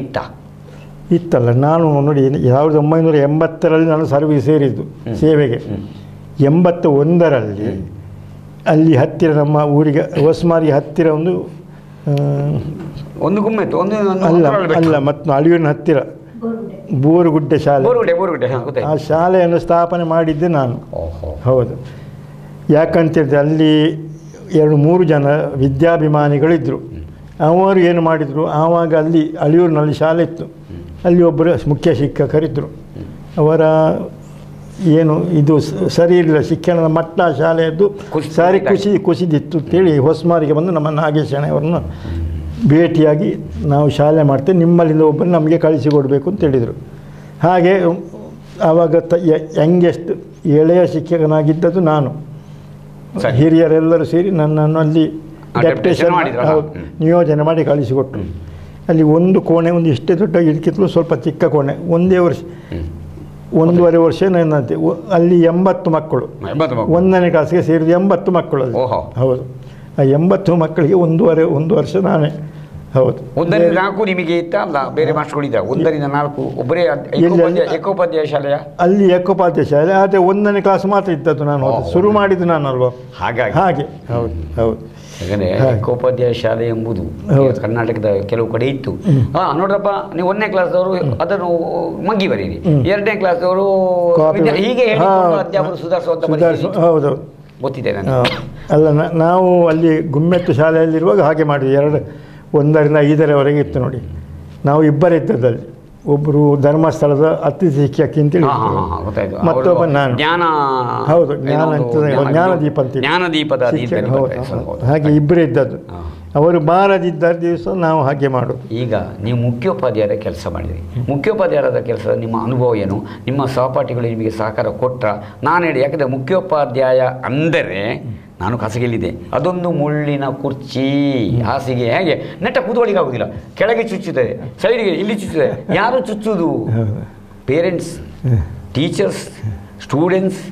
ಇತ್ತಲ್ಲ. ನಾನು ನೋಡಿ 1980ರಲ್ಲಿ ನಾನು ಸರ್ವಿಸ್ ಸೇರಿದ್ದು ಸೇವೆಗೆ. 81ರಲ್ಲಿ ಅಲ್ಲಿ ಹತ್ತಿರ ನಮ್ಮ ಊರಿಗೆ ಹೊಸಮಾರಿಗೆ ಹತ್ತಿರ ಒಂದು ಗುಮ್ಮೆತ್ತು ಅಲ್ಲ ಮತ್ತು ಅಳಿಯೂರಿನ ಹತ್ತಿರ ಬೋರುಗುಡ್ಡೆ ಶಾಲೆ, ಆ ಶಾಲೆಯನ್ನು ಸ್ಥಾಪನೆ ಮಾಡಿದ್ದೆ ನಾನು. ಹೌದು. ಯಾಕಂತೇಳಿದ್ರೆ ಅಲ್ಲಿ 2-3 ಜನ ವಿದ್ಯಾಭಿಮಾನಿಗಳಿದ್ದರು. ಅವರು ಏನು ಮಾಡಿದರು, ಆವಾಗ ಅಲ್ಲಿ ಅಳಿಯೂರಿನಲ್ಲಿ ಶಾಲೆ ಇತ್ತು, ಅಲ್ಲಿ ಒಬ್ಬರು ಮುಖ್ಯ ಶಿಕ್ಷಕರಿದ್ದರು. ಅವರ ಏನು ಇದು ಸರಿ ಇರಲಿಲ್ಲ, ಶಿಕ್ಷಣದ ಮಟ್ಟ ಶಾಲೆಯದ್ದು ಸರಿ ಕುಸಿದಿತ್ತು ಅಂತೇಳಿ ಹೊಸಮಾರಿಗೆ ಬಂದು ನಮ್ಮ ನಾಗೇಶ್ ಅವರನ್ನು ಭೇಟಿಯಾಗಿ ನಾವು ಶಾಲೆ ಮಾಡ್ತೇವೆ, ನಿಮ್ಮಲ್ಲಿಂದ ಒಬ್ಬರು ನಮಗೆ ಕಳಿಸಿಕೊಡ್ಬೇಕು ಅಂತ ಹೇಳಿದರು. ಹಾಗೆ ಆವಾಗ ಯಂಗೆಸ್ಟ್ ಎಳೆಯ ಶಿಕ್ಷಕನಾಗಿದ್ದದ್ದು ನಾನು. ಹಿರಿಯರೆಲ್ಲರೂ ಸೇರಿ ನನ್ನನ್ನು ಅಲ್ಲಿ ಡೆಪ್ಟೇಷನ್ ನಿಯೋಜನೆ ಮಾಡಿ ಕಳಿಸಿಕೊಟ್ರು. ಅಲ್ಲಿ ಒಂದು ಕೋಣೆ, ಒಂದು ಇಷ್ಟೇ ದೊಡ್ಡ ಇಡ್ಕಿತ್ಲು, ಸ್ವಲ್ಪ ಚಿಕ್ಕ ಕೋಣೆ, 1.5 ವರ್ಷ ಏನಂತೆ. ಅಲ್ಲಿ 80 ಮಕ್ಕಳು, 1ನೇ ಕ್ಲಾಸ್ಗೆ ಸೇರಿದ 80 ಮಕ್ಕಳು ಅಲ್ಲಿ. ಹೌದು. ಆ 80 ಮಕ್ಕಳಿಗೆ ಒಂದು ವರ್ಷ ನಾನೇ. ಹೌದು. 1-4 ನಿಮಗೆ ಇತ್ತ ಅಲ್ಲ, ಬೇರೆ ಮಾಸ್ಟರ್ಗಳಿದ್ದ? 1-4 ಒಬ್ಬರೇ ಏಕೋಪಾಧ್ಯಾಯ ಶಾಲೆಯ? ಅಲ್ಲಿ ಏಕೋಪಾಧ್ಯಾಯ ಶಾಲೆ, ಆದರೆ 1ನೇ ಕ್ಲಾಸ್ ಮಾತ್ರ ಇದ್ದದ್ದು. ನಾನು ಶುರು ಮಾಡಿದ್ದು ನಾನಲ್ವಾ, ಹಾಗೆ. ಹೌದು ಹೌದು. ಯಾಕಂದರೆ ಏಕೋಪಾಧ್ಯಾಯ ಶಾಲೆ ಎಂಬುದು ಕರ್ನಾಟಕದ ಕೆಲವು ಕಡೆ ಇತ್ತು. ನೋಡ್ರಪ್ಪ, ನೀವು 1ನೇ ಕ್ಲಾಸ್ದವರು ಅದನ್ನು ಮಗ್ಗಿ ಬರೀರಿ, 2ನೇ ಕ್ಲಾಸ್ದವರು ಹೀಗೆ ಅಧ್ಯಾಪನ ಸುಧಾರಿಸುವಂತ. ಹೌದು, ಗೊತ್ತಿದೆ ನನಗೆ. ಅಲ್ಲ, ನಾವು ಅಲ್ಲಿ ಗುಮ್ಮೆತ್ತು ಶಾಲೆಯಲ್ಲಿರುವಾಗ ಹಾಗೆ ಮಾಡಿದ್ವಿ. 1ರಿಂದ 5ರವರೆಗೆ ಇತ್ತು ನೋಡಿ. ನಾವು ಇಬ್ಬರಿದ್ದದಲ್ಲಿ, ಒಬ್ಬರು ಧರ್ಮಸ್ಥಳದ ಅತಿಥಿ ಶಿಕ್ಷಕ ಅಂತೇಳಿ, ಮತ್ತೊಬ್ಬ ನಾನು. ಹೌದು, ಜ್ಞಾನದೀಪದ ಹಾಗೆ ಇಬ್ಬರೇ ಇದ್ದದ್ದು. ಅವರು ಬಾರದಿದ್ದ ದಿವಸ ನಾವು ಹಾಗೆ ಮಾಡೋದು. ಈಗ ನೀವು ಮುಖ್ಯೋಪಾಧ್ಯಾಯರ ಕೆಲಸ ಮಾಡಿದ್ರಿ. ಮುಖ್ಯೋಪಾಧ್ಯಾಯರ ಕೆಲಸ ನಿಮ್ಮ ಅನುಭವ ಏನು? ನಿಮ್ಮ ಸಹಪಾಠಿಗಳು ನಿಮಗೆ ಸಹಕಾರ ಕೊಟ್ಟರೆ? ನಾನು ಹೇಳಿ, ಯಾಕಂದರೆ ಮುಖ್ಯೋಪಾಧ್ಯಾಯ ಅಂದರೆ ನಾನು ಖಾಸಗಿಯಲ್ಲಿದ್ದೆ, ಅದೊಂದು ಮುಳ್ಳಿನ ಕುರ್ಚಿ, ಹಾಸಿಗೆ, ಹೇಗೆ ನೆಟ್ಟ ಕೂತ್ಕೊಳ್ಳಿಕ್ಕೆ ಆಗೋದಿಲ್ಲ, ಕೆಳಗೆ ಚುಚ್ಚುತ್ತದೆ, ಸೈಡಿಗೆ ಇಲ್ಲಿ ಚುಚ್ಚುತ್ತದೆ. ಯಾರು ಚುಚ್ಚುವುದು? ಪೇರೆಂಟ್ಸ್, ಟೀಚರ್ಸ್, ಸ್ಟೂಡೆಂಟ್ಸ್,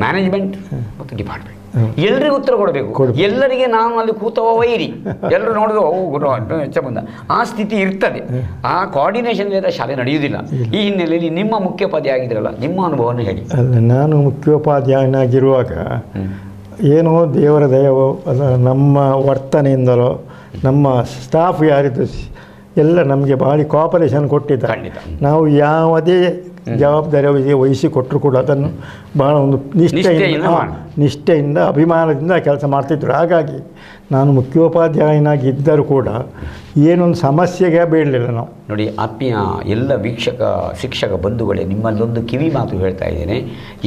ಮ್ಯಾನೇಜ್ಮೆಂಟ್ ಮತ್ತು ಡಿಪಾರ್ಟ್ಮೆಂಟ್. ಎಲ್ಲರಿಗೂ ಉತ್ತರ ಕೊಡಬೇಕು. ಎಲ್ಲರಿಗೆ ನಾನು ಅಲ್ಲಿ ಕೂತವ ವೈರಿ, ಎಲ್ಲರೂ ನೋಡಿದ್ರು ಹೆಚ್ಚ ಬಂದ ಆ ಸ್ಥಿತಿ ಇರ್ತದೆ. ಆ ಕೋಆರ್ಡಿನೇಷನ್ ಇಲ್ಲದ ಶಾಲೆ ನಡೆಯುವುದಿಲ್ಲ. ಈ ಹಿನ್ನೆಲೆಯಲ್ಲಿ ನಿಮ್ಮ ಮುಖ್ಯೋಪಾಧ್ಯಾಯ ಆಗಿದ್ರಲ್ಲ, ನಿಮ್ಮ ಅನುಭವವನ್ನು ಹೇಳಿ. ನಾನು ಮುಖ್ಯೋಪಾಧ್ಯಾಯನಾಗಿರುವಾಗ ಏನೋ ದೇವರ ದಯವೋ ಅಲ್ಲ, ನಮ್ಮ ವರ್ತನೆಯಿಂದಲೋ, ನಮ್ಮ ಸ್ಟಾಫ್ ಯಾರಿದ್ದು ಎಲ್ಲ ನಮಗೆ ಭಾಳ ಕೋಆಪರೇಷನ್ ಕೊಟ್ಟಿದ್ದಾರೆ. ನಾವು ಯಾವುದೇ ಜವಾಬ್ದಾರಿ ವಹಿಸಿಕೊಟ್ಟರು ಕೂಡ ಅದನ್ನು ಬಹಳ ಒಂದು ನಿಷ್ಠೆಯಿಂದ ಅಭಿಮಾನದಿಂದ ಕೆಲಸ ಮಾಡ್ತಿದ್ರು. ಹಾಗಾಗಿ ನಾನು ಮುಖ್ಯೋಪಾಧ್ಯಾಯನಾಗಿದ್ದರೂ ಕೂಡ ಏನೊಂದು ಸಮಸ್ಯೆಗೆ ಬೀಳಲಿಲ್ಲ ನಾವು. ನೋಡಿ ಆತ್ಮೀಯ ಎಲ್ಲ ಶಿಕ್ಷಕ ಬಂಧುಗಳೇ, ನಿಮ್ಮಲ್ಲೊಂದು ಕಿವಿ ಮಾತು ಹೇಳ್ತಾ ಇದ್ದೇನೆ.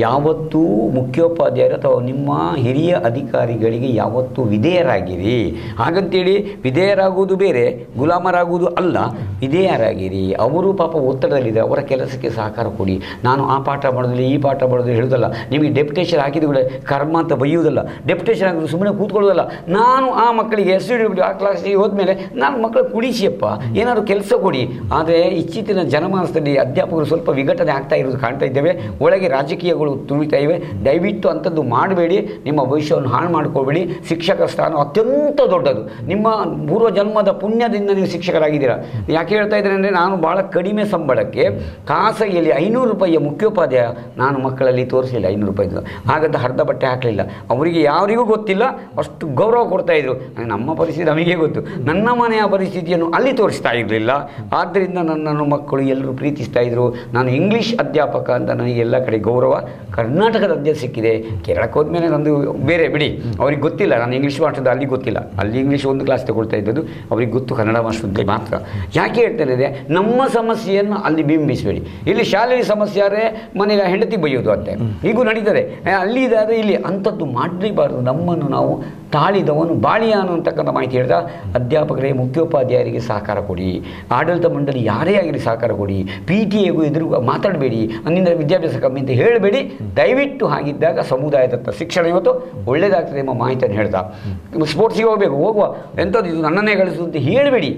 ಯಾವತ್ತೂ ಮುಖ್ಯೋಪಾಧ್ಯಾಯರು ಅಥವಾ ನಿಮ್ಮ ಹಿರಿಯ ಅಧಿಕಾರಿಗಳಿಗೆ ಯಾವತ್ತೂ ವಿಧೇಯರಾಗಿರಿ. ಹಾಗಂತೇಳಿ ವಿಧೇಯರಾಗುವುದು ಬೇರೆ, ಗುಲಾಮರಾಗುವುದು ಅಲ್ಲ. ವಿಧೇಯರಾಗಿರಿ. ಅವರು ಪಾಪ ಒತ್ತಡದಲ್ಲಿದೆ, ಅವರ ಕೆಲಸಕ್ಕೆ ಸಹಕಾರ ಕೊಡಿ. ನಾನು ಆ ಪಾಠ ಮಾಡೋದಿಲ್ಲ, ಈ ಪಾಠ ಮಾಡೋದಿಲ್ಲ ಹೇಳೋದಲ್ಲ. ನಿಮಗೆ ಡೆಪ್ಯುಟೇಷನ್ ಹಾಕಿದ ಕೂಡ ಕರ್ಮ ಅಂತ ಬೈಯುವುದಲ್ಲ. ಡೆಪ್ಯುಟೇಷನ್ ಹಾಕಿದ್ರು ಸುಮ್ಮನೆ ಕೂತ್ಕೊಳ್ಳೋದಲ್ಲ. ನಾನು ಆ ಮಕ್ಕಳಿಗೆ SWW ಆ ಕ್ಲಾಸಿಗೆ ಹೋದ್ಮೇಲೆ ನಾನು ಮಕ್ಕಳು ಕುಡಿಸಿಯಪ್ಪ, ಏನಾದ್ರು ಕೆಲಸ ಕೊಡಿ. ಆದರೆ ಇತ್ತೀಚಿನ ಜನಮಾನಸದಲ್ಲಿ ಅಧ್ಯಾಪಕರು ಸ್ವಲ್ಪ ವಿಘಟನೆ ಆಗ್ತಾ ಇರೋದು ಕಾಣ್ತಾ ಇದ್ದೇವೆ. ಒಳಗೆ ರಾಜಕೀಯಗಳು ತುಳಿತಾ ಇವೆ. ದಯವಿಟ್ಟು ಅಂಥದ್ದು ಮಾಡಬೇಡಿ, ನಿಮ್ಮ ಭವಿಷ್ಯವನ್ನು ಹಾಳು ಮಾಡ್ಕೋಬೇಡಿ. ಶಿಕ್ಷಕ ಸ್ಥಾನ ಅತ್ಯಂತ ದೊಡ್ಡದು. ನಿಮ್ಮ ಪೂರ್ವ ಜನ್ಮದ ಪುಣ್ಯದಿಂದ ನೀವು ಶಿಕ್ಷಕರಾಗಿದ್ದೀರಾ. ಯಾಕೆ ಹೇಳ್ತಾ ಇದ್ದೇನೆ ಅಂದರೆ, ನಾನು ಭಾಳ ಕಡಿಮೆ ಸಂಬಳಕ್ಕೆ ಖಾಸಗಿಯಲ್ಲಿ 500 ರೂಪಾಯಿಯ ಮುಖ್ಯೋಪಾಧ್ಯಾಯ ನಾನು ಮಕ್ಕಳಲ್ಲಿ ತೋರಿಸಲಿಲ್ಲ. 500 ರೂಪಾಯಿದು ಹಾಗಂತ ಅರ್ಧ ಬಟ್ಟೆ ಹಾಕಲಿಲ್ಲ. ಅವರಿಗೆ ಯಾರಿಗೂ ಗೊತ್ತಿಲ್ಲ, ಅಷ್ಟು ಗೌರವ ಕೊಡ್ತಾಯಿದ್ರು. ನಮ್ಮ ಪರಿಸ್ಥಿತಿ ನಮಗೆ ಗೊತ್ತು. ನನ್ನ ಮನೆಯ ಪರಿಸ್ಥಿತಿಯನ್ನು ಅಲ್ಲಿ ತೋರಿಸ್ತಾ ಇರಲಿಲ್ಲ. ಆದ್ದರಿಂದ ನನ್ನನ್ನು ಮಕ್ಕಳು ಎಲ್ಲರೂ ಪ್ರೀತಿಸ್ತಾ ಇದ್ರು. ನಾನು ಇಂಗ್ಲೀಷ್ ಅಧ್ಯಾಪಕ ಅಂತ ನನಗೆ ಎಲ್ಲ ಕಡೆ ಗೌರವ. ಕರ್ನಾಟಕದ ಅಧ್ಯಕ್ಷ ಸಿಕ್ಕಿದೆ. ಕೇರಳಕ್ಕೆ ಹೋದ್ಮೇಲೆ ನಂದು ಬೇರೆ ಬಿಡಿ, ಅವ್ರಿಗೆ ಗೊತ್ತಿಲ್ಲ ನಾನು ಇಂಗ್ಲೀಷ್ ಮಾಸ್ಟರ್ದು, ಅಲ್ಲಿ ಗೊತ್ತಿಲ್ಲ. ಅಲ್ಲಿ ಇಂಗ್ಲೀಷ್ ಒಂದು ಕ್ಲಾಸ್ ತಗೊಳ್ತಾ ಇದ್ದದ್ದು, ಅವ್ರಿಗೆ ಗೊತ್ತು ಕನ್ನಡ ಮಾಸ್ಟರ್ಗೆ ಮಾತ್ರ. ಯಾಕೆ ಹೇಳ್ತೇನೆ ಅಂದರೆ, ನಮ್ಮ ಸಮಸ್ಯೆಯನ್ನು ಅಲ್ಲಿ ಬಿಂಬಿಸಬೇಡಿ. ಇಲ್ಲಿ ಶಾಲೆಯಲ್ಲಿ ಸಮಸ್ಯೆ ಆದರೆ ಮನೆಯ ಹೆಂಡತಿ ಬೈಯೋದು ಅಂತೆ, ಹೀಗೂ ನಡೀತದೆ. ಅಲ್ಲಿ ಇದಾದರೆ ಇಲ್ಲಿ ಅಂಥದ್ದು ಮಾಡಲೇಬಾರದು. ನಮ್ಮನ್ನು ನಾವು ತಾಳಿದವನು ಬಾಳಿಯಾನು ಅಂತಕ್ಕಂಥ ಮಾಹಿತಿ ಹೇಳಿದ. ಅಧ್ಯಾಪಕರೇ, ಮುಖ್ಯೋಪಾಧ್ಯಾಯರಿಗೆ ಸಹಕಾರ ಕೊಡಿ. ಆಡಳಿತ ಮಂಡಳಿ ಯಾರೇ ಆಗಲಿ ಸಹಕಾರ ಕೊಡಿ. PTA ಎದುರು ಮಾತಾಡಬೇಡಿ, ಅನ್ನಿಂದ ವಿದ್ಯಾಭ್ಯಾಸ ಕಮ್ಮಿ ಅಂತ ಹೇಳಬೇಡಿ. ದಯವಿಟ್ಟು ಹಾಗಿದ್ದಾಗ ಸಮುದಾಯದತ್ತ ಶಿಕ್ಷಣ ಇವತ್ತು ಒಳ್ಳೆಯದಾಗ್ತದೆ ಎಂಬ ಮಾಹಿತಿಯನ್ನು ಹೇಳ್ದ. ಸ್ಪೋರ್ಟ್ಸಿಗೆ ಹೋಗಬೇಕು, ಹೋಗುವ, ಎಂಥದ್ದು ಇದು ನನ್ನನ್ನೇ ಗಳಿಸು ಅಂತ ಹೇಳಬೇಡಿ.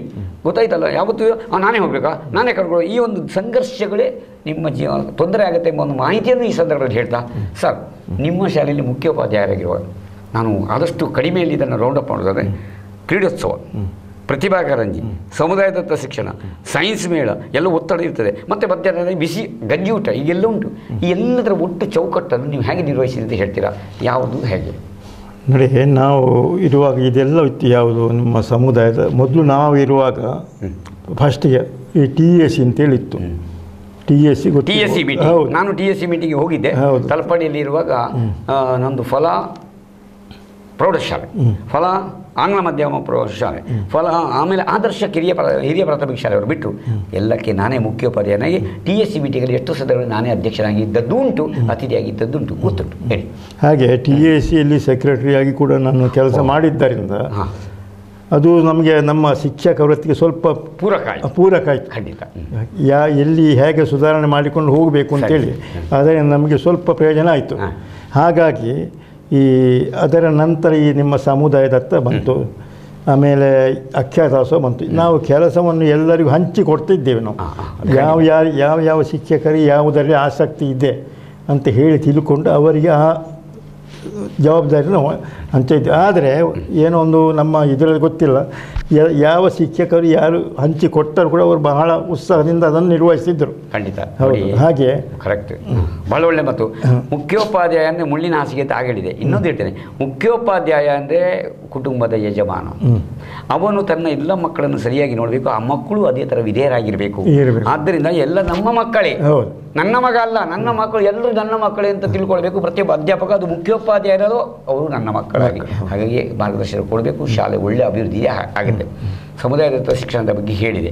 ಗೊತ್ತಾಯ್ತಲ್ಲ? ಯಾವತ್ತೂ ನಾನೇ ಹೋಗಬೇಕಾ, ನಾನೇ ಕರ್ಕೊಳ್ಳೋ, ಈ ಒಂದು ಸಂಘರ್ಷಗಳೇ ನಿಮ್ಮ ಜೀವನ ತೊಂದರೆ ಆಗುತ್ತೆ ಎಂಬ ಒಂದು ಮಾಹಿತಿಯನ್ನು ಈ ಸಂದರ್ಭದಲ್ಲಿ ಹೇಳ್ತಾ, ಸರ್ ನಿಮ್ಮ ಶಾಲೆಯಲ್ಲಿ ಮುಖ್ಯೋಪಾಧ್ಯಾಯರಾಗಿರುವಾಗ ನಾನು ಆದಷ್ಟು ಕಡಿಮೆಯಲ್ಲಿ ಇದನ್ನು ರೌಂಡಪ್ ಮಾಡೋದಾದರೆ ಕ್ರೀಡೋತ್ಸವ, ಪ್ರತಿಭಾ ಕಾರಂಜಿ, ಸಮುದಾಯದತ್ತ ಶಿಕ್ಷಣ, ಸೈನ್ಸ್ ಮೇಳ ಎಲ್ಲ ಒತ್ತಡ ಇರ್ತದೆ. ಮತ್ತು ಮಧ್ಯಾಹ್ನದಲ್ಲಿ ಬಿಸಿ ಗಂಜಿ ಊಟ ಈಗೆಲ್ಲ ಉಂಟು. ಈ ಎಲ್ಲದರ ಒಟ್ಟು ಚೌಕಟ್ಟನ್ನು ನೀವು ಹೇಗೆ ನಿರ್ವಹಿಸಿದೆ ಅಂತ ಹೇಳ್ತೀರಾ? ಯಾವುದು ಹೇಗೆ? ನೋಡಿ, ನಾವು ಇರುವಾಗ ಇದೆಲ್ಲ ಇತ್ತು. ಯಾವುದು ನಮ್ಮ ಸಮುದಾಯದ ಮೊದಲು ನಾವು ಇರುವಾಗ ಫಸ್ಟಿಗೆ ಈ TSC ಅಂತೇಳಿತ್ತು. TSC ಮೀಟಿಂಗ್, ನಾನು TSC ಮೀಟಿಂಗ್ಗೆ ಹೋಗಿದ್ದೆ. ತಲಪಾಡಿಯಲ್ಲಿ ಇರುವಾಗ ನಂದು ಫಲ ಪ್ರೌಢಶಾಲೆ, ಫಲ ಆಂಗ್ಲ ಮಾಧ್ಯಮ ಪ್ರೌಢಶಾಲೆ, ಫಲ ಆಮೇಲೆ ಆದರ್ಶ ಹಿರಿಯ ಪ್ರಾಥಮಿಕ ಶಾಲೆಯವರು ಬಿಟ್ಟರು. ಎಲ್ಲಕ್ಕೆ ನಾನೇ ಮುಖ್ಯೋಪಾಧ್ಯಾಯನಾಗಿ TSC ಮೀಟಿಂಗಲ್ಲಿ ಎಷ್ಟು ಸದಸ್ಯರು ನಾನೇ ಅಧ್ಯಕ್ಷನಾಗಿ ಇದ್ದದ್ದು ಉಂಟು, ಅತಿಥಿಯಾಗಿದ್ದದ್ದುಂಟು, ಗೊತ್ತುಂಟು. ಹೇಳಿ. ಹಾಗೆ TSCಯಲ್ಲಿ ಸೆಕ್ರೆಟರಿಯಾಗಿ ಕೂಡ ನಾನು ಕೆಲಸ ಮಾಡಿದ್ದರಿಂದ ಅದು ನಮಗೆ ನಮ್ಮ ಶಿಕ್ಷಕ ವೃತ್ತಿಗೆ ಸ್ವಲ್ಪ ಪೂರಕ ಆಯಿತು. ಖಂಡಿತ. ಎಲ್ಲಿ ಹೇಗೆ ಸುಧಾರಣೆ ಮಾಡಿಕೊಂಡು ಹೋಗಬೇಕು ಅಂತೇಳಿ ಆದರೆ ನಮಗೆ ಸ್ವಲ್ಪ ಪ್ರಯೋಜನ ಆಯಿತು. ಹಾಗಾಗಿ ಅದರ ನಂತರ ಈ ನಿಮ್ಮ ಸಮುದಾಯದತ್ತ ಬಂತು, ಆಮೇಲೆ ಅಕ್ಷರದಾಸೋಹ ಬಂತು. ನಾವು ಕೆಲಸವನ್ನು ಎಲ್ಲರಿಗೂ ಹಂಚಿ ಕೊಡ್ತಿದ್ದೇವೆ. ನಾವು ಯಾವ ಶಿಕ್ಷಕರಿಗೆ ಯಾವುದರಲ್ಲಿ ಆಸಕ್ತಿ ಇದೆ ಅಂತ ಹೇಳಿ ತಿಳ್ಕೊಂಡು ಅವರಿಗೆ ಆ ಜವಾಬ್ದಾರಿನ ಹಂಚಿದ್ದೆ. ಆದರೆ ಏನೋ ಒಂದು ನಮ್ಮ ಇದರಲ್ಲಿ ಗೊತ್ತಿಲ್ಲ, ಯಾವ ಶಿಕ್ಷಕರು ಯಾರು ಹಂಚಿ ಕೊಟ್ಟರು ಕೂಡ ಅವರು ಬಹಳ ಉತ್ಸಾಹದಿಂದ ಅದನ್ನು ನಿರ್ವಹಿಸಿದ್ದರು. ಖಂಡಿತ. ಹೌದು, ಹಾಗೆ ಕರೆಕ್ಟ್. ಭಾಳ ಒಳ್ಳೆ ಮತ್ತು ಮುಖ್ಯೋಪಾಧ್ಯಾಯ ಅಂದರೆ ಮುಳ್ಳಿನ ಹಾಸಿಗೆ ಅಂತ ಹೇಳಿದೆ. ಇನ್ನೊಂದು ಹೇಳ್ತೇನೆ, ಮುಖ್ಯೋಪಾಧ್ಯಾಯ ಅಂದರೆ ಕುಟುಂಬದ ಯಜಮಾನ. ಅವನು ತನ್ನ ಎಲ್ಲ ಮಕ್ಕಳನ್ನು ಸರಿಯಾಗಿ ನೋಡಬೇಕು. ಆ ಮಕ್ಕಳು ಅದೇ ಥರ ವಿಧೇಯರಾಗಿರಬೇಕು. ಆದ್ದರಿಂದ ಎಲ್ಲ ನಮ್ಮ ಮಕ್ಕಳೇ, ನನ್ನ ಮಗ ಅಲ್ಲ, ನನ್ನ ಮಕ್ಕಳು ಎಲ್ಲರೂ ನನ್ನ ಮಕ್ಕಳೇ ಅಂತ ತಿಳ್ಕೊಳ್ಬೇಕು ಪ್ರತಿಯೊಬ್ಬ ಅಧ್ಯಾಪಕ. ಅದು ಮುಖ್ಯೋಪಾಧ್ಯಾಯ ಇರೋದು ಅವರು ನನ್ನ ಮಕ್ಕಳಾಗಿ. ಹಾಗಾಗಿ ಮಾರ್ಗದರ್ಶನ ಕೊಡಬೇಕು. ಶಾಲೆ ಒಳ್ಳೆಯ ಅಭಿವೃದ್ಧಿ ಆಗುತ್ತೆ. ಸಮುದಾಯದ ಶಿಕ್ಷಣದ ಬಗ್ಗೆ ಹೇಳಿದೆ.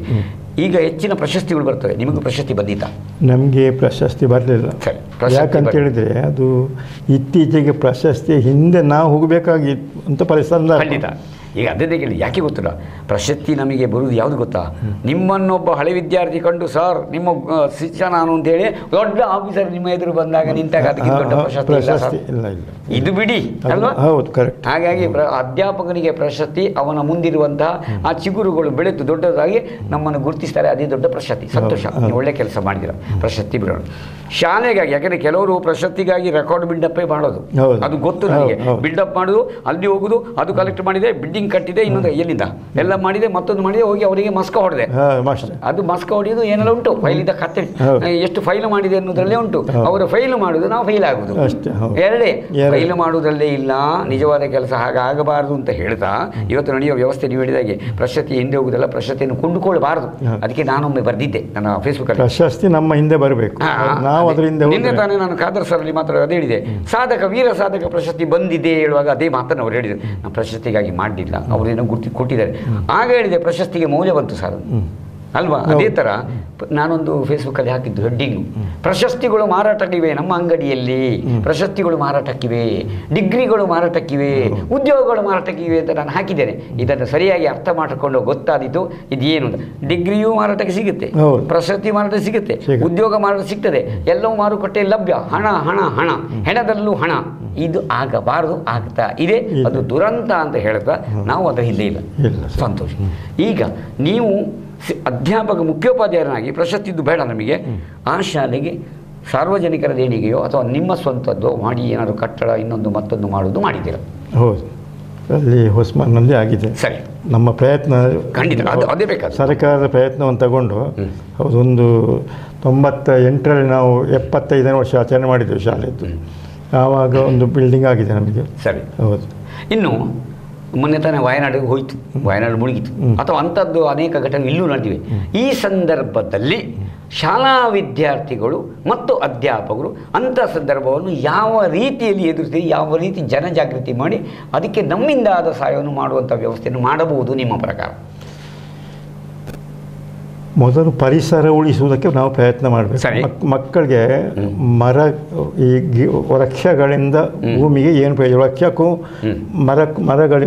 ಈಗ ಹೆಚ್ಚಿನ ಪ್ರಶಸ್ತಿಗಳು ಬರ್ತವೆ. ನಿಮಗೂ ಪ್ರಶಸ್ತಿ ಬಂದಿತ್ತಾ? ನಮಗೆ ಪ್ರಶಸ್ತಿ ಬರಲಿಲ್ಲ. ಯಾಕಂತ ಹೇಳಿದರೆ ಅದು ಇತ್ತೀಚೆಗೆ ಪ್ರಶಸ್ತಿ ಹಿಂದೆ ನಾವು ಹೋಗಬೇಕಾಗಿತ್ತು ಅಂತ ಪರಿಸ್ಥಿತಿ. ಖಂಡಿತ. ಈಗ ಅದೇ ಕೇಳಿ, ಯಾಕೆ ಗೊತ್ತಿಲ್ಲ, ಪ್ರಶಸ್ತಿ ನಮಗೆ ಬರುವುದು ಯಾವುದು ಗೊತ್ತಾ? ನಿಮ್ಮನ್ನೊಬ್ಬ ಹಳೆ ವಿದ್ಯಾರ್ಥಿ ಕಂಡು ಸರ್ ನಿಮ್ಮ ಶಿಕ್ಷಣ ನಾನು ಅಂತೇಳಿ ದೊಡ್ಡ ಆಫೀಸರ್ ನಿಮ್ಮ ಎದುರು ಬಂದಾಗ ನಿಂತಾಗ ಅದಕ್ಕೆ ದೊಡ್ಡ ಪ್ರಶಸ್ತಿ ಇಲ್ಲ. ಇದು ಬಿಡಿ ಅಲ್ವಾ? ಹೌದು, ಕರೆಕ್ಟ್. ಹಾಗಾಗಿ ಅಧ್ಯಾಪಕನಿಗೆ ಪ್ರಶಸ್ತಿ ಅವನ ಮುಂದಿರುವಂತಹ ಆ ಚಿಗುರುಗಳು ಬೆಳೆದು ದೊಡ್ಡದಾಗಿ ನಮ್ಮನ್ನು ಗುರುತಿಸ್ತಾರೆ. ಅದೇ ದೊಡ್ಡ ಪ್ರಶಸ್ತಿ. ಸಂತೋಷ, ನೀವು ಒಳ್ಳೆ ಕೆಲಸ ಮಾಡಿದಿರ. ಪ್ರಶಸ್ತಿ ಬಿಡೋಣ ಶಾಲೆಗಾಗಿ. ಯಾಕಂದರೆ ಕೆಲವರು ಪ್ರಶಸ್ತಿಗಾಗಿ ರೆಕಾರ್ಡ್ ಬಿಲ್ಡಪ್ಪೇ ಮಾಡೋದು, ಅದು ಗೊತ್ತು ನನಗೆ. ಬಿಲ್ಡಪ್ ಮಾಡೋದು, ಅಲ್ಲಿ ಹೋಗುದು, ಅದು ಕಲೆಕ್ಟ್ ಮಾಡಿದೆ, ಬಿಲ್ಡಿಂಗ್ ಕಟ್ಟಿದೆ, ಇನ್ನೊಂದು ಎಲ್ಲಿಂದ ಎಲ್ಲ ಮಾಡಿದೆ, ಮತ್ತೊಂದು ಮಾಡಿದೆ, ಹೋಗಿ ಅವರಿಗೆ ಮಸ್ಕ ಹೊಡೆದೆ. ಅದು ಮಸ್ಕ ಹೊಡೆಯೋದು ಏನೆಲ್ಲ ಉಂಟು, ಫೈಲಿಂದ ಕತ್ತೆ ಎಷ್ಟು ಫೈಲ್ ಮಾಡಿದೆ ಅನ್ನೋದ್ರಲ್ಲೇ ಉಂಟು. ಅವರು ಫೈಲ್ ಮಾಡೋದು, ನಾವು ಫೈಲ್ ಆಗೋದು, ಎರಡೇ. ಫೈಲ್ ಮಾಡೋದ್ರಲ್ಲೇ ಇಲ್ಲ, ನಿಜವಾದ ಕೆಲಸ ಹಾಗಾಗಬಾರದು ಅಂತ ಹೇಳ್ತಾ ಇವತ್ತು ನಡೆಯುವ ವ್ಯವಸ್ಥೆ ನೀವು ಹೇಳಿದಾಗೆ ಪ್ರಶಸ್ತಿ ಹಿಂದೆ ಹೋಗುದಲ್ಲ, ಪ್ರಶಸ್ತಿಯನ್ನು ಕೊಂಡುಕೊಳ್ಳಬಾರದು. ಅದಕ್ಕೆ ನಾನೊಮ್ಮೆ ಬರೆದಿದ್ದೆ ನನ್ನ ಫೇಸ್ಬುಕ್ಕಲ್ಲಿ, ಪ್ರಶಸ್ತಿ ನಮ್ಮ ಹಿಂದೆ ಬರಬೇಕು. ನಿನ್ನೆ ತಾನೇ ನಾನು ಖಾದರ್ ಸರಲ್ಲಿ ಮಾತ್ರ ಅದೇ ಹೇಳಿದೆ. ಸಾಧಕ, ವೀರ ಸಾಧಕ ಪ್ರಶಸ್ತಿ ಬಂದಿದೆ ಹೇಳುವಾಗ ಅದೇ ಮಾತನ್ನು ಅವ್ರು ಹೇಳಿದರು. ನಾನು ಪ್ರಶಸ್ತಿಗಾಗಿ ಮಾಡಲಿಲ್ಲ, ಅವರೇನೋ ಗುರ್ತಿ ಕೊಟ್ಟಿದ್ದಾರೆ. ಆಗ ಹೇಳಿದೆ ಪ್ರಶಸ್ತಿಗೆ ಮೌಲ್ಯ ಬಂತು ಸರ್. ಅಲ್ವಾ? ಅದೇ ಥರ ನಾನೊಂದು ಫೇಸ್ಬುಕ್ಕಲ್ಲಿ ಹಾಕಿದ್ದು ಹೆಡ್ಡಿಂಗು, ಪ್ರಶಸ್ತಿಗಳು ಮಾರಾಟಕ್ಕಿವೆ ನಮ್ಮ ಅಂಗಡಿಯಲ್ಲಿ, ಪ್ರಶಸ್ತಿಗಳು ಮಾರಾಟಕ್ಕಿವೆ, ಡಿಗ್ರಿಗಳು ಮಾರಾಟಕ್ಕಿವೆ, ಉದ್ಯೋಗಗಳು ಮಾರಾಟಕ್ಕಿವೆ ಅಂತ ನಾನು ಹಾಕಿದ್ದೇನೆ. ಇದನ್ನು ಸರಿಯಾಗಿ ಅರ್ಥ ಮಾಡಿಕೊಂಡು ಗೊತ್ತಾದಿತ್ತು ಇದೇನು ಅಂತ. ಡಿಗ್ರಿಯೂ ಮಾರಾಟಕ್ಕೆ ಸಿಗುತ್ತೆ, ಪ್ರಶಸ್ತಿ ಮಾರಾಟ ಸಿಗುತ್ತೆ, ಉದ್ಯೋಗ ಮಾರಾಟ ಸಿಗ್ತದೆ, ಎಲ್ಲವೂ ಮಾರುಕಟ್ಟೆ ಲಭ್ಯ. ಹಣ ಹಣ ಹಣ, ಹೆಣದಲ್ಲೂ ಹಣ. ಇದು ಆಗಬಾರದು, ಆಗ್ತಾ ಇದೆ. ಅದು ದುರಂತ ಅಂತ ಹೇಳ್ತಾ ನಾವು ಅದರ ಹಿಂದೆ ಇಲ್ಲ. ಸಂತೋಷ. ಈಗ ನೀವು ಅಧ್ಯಾಪಕ ಮುಖ್ಯೋಪಾಧ್ಯಾಯರನಾಗಿ ಪ್ರಶಸ್ತಿದ್ದು ಬೇಡ ನಮಗೆ, ಆ ಶಾಲೆಗೆ ಸಾರ್ವಜನಿಕರ ದೇಣಿಗೆಯೋ ಅಥವಾ ನಿಮ್ಮ ಸ್ವಂತದ್ದೋ ಮಾಡಿ ಏನಾದರೂ ಕಟ್ಟಡ ಇನ್ನೊಂದು ಮತ್ತೊಂದು ಮಾಡೋದು ಮಾಡಿದ್ದೀರ? ಹೌದು, ಅಲ್ಲಿ ಹೊಸಮನ್ನಲ್ಲಿ ಆಗಿದೆ. ಸರಿ, ನಮ್ಮ ಪ್ರಯತ್ನ ಖಂಡಿತ ಅದೇ ಬೇಕಾದ ಸರ್ಕಾರದ ಪ್ರಯತ್ನವನ್ನು ತಗೊಂಡು ಒಂದು 98ರಲ್ಲಿ ನಾವು 75ನೇ ವರ್ಷ ಆಚರಣೆ ಮಾಡಿದ್ದೇವೆ ಶಾಲೆದ್ದು. ಆವಾಗ ಒಂದು ಬಿಲ್ಡಿಂಗ್ ಆಗಿದೆ ನಮಗೆ. ಸರಿ, ಹೌದು. ಇನ್ನು ಮೊನ್ನೆ ತಾನೇ ವಯನಾಡಿಗೆ ಹೋಯಿತು, ವಯನಾಡು ಮುಳುಗಿತು, ಅಥವಾ ಅಂಥದ್ದು ಅನೇಕ ಘಟನೆ ಇಲ್ಲೂ ನಡೆದಿವೆ. ಈ ಸಂದರ್ಭದಲ್ಲಿ ಶಾಲಾ ವಿದ್ಯಾರ್ಥಿಗಳು ಮತ್ತು ಅಧ್ಯಾಪಕರು ಅಂಥ ಸಂದರ್ಭವನ್ನು ಯಾವ ರೀತಿಯಲ್ಲಿ ಎದುರಿಸಿ, ಯಾವ ರೀತಿ ಜನಜಾಗೃತಿ ಮಾಡಿ ಅದಕ್ಕೆ ನಮ್ಮಿಂದ ಆದ ಸಹಾಯವನ್ನು ಮಾಡುವಂಥ ವ್ಯವಸ್ಥೆಯನ್ನು ಮಾಡಬಹುದು ನಿಮ್ಮ ಪ್ರಕಾರ? ಮೊದಲು ಪರಿಸರ ಉಳಿಸುವುದಕ್ಕೆ ನಾವು ಪ್ರಯತ್ನ ಮಾಡಬೇಕು. ಮಕ್ಕಳಿಗೆ ವೃಕ್ಷಗಳಿಂದ ಭೂಮಿಗೆ ಏನು ಪ್ರಯೋಜನ, ವೃಕ್ಷಕ್ಕೂ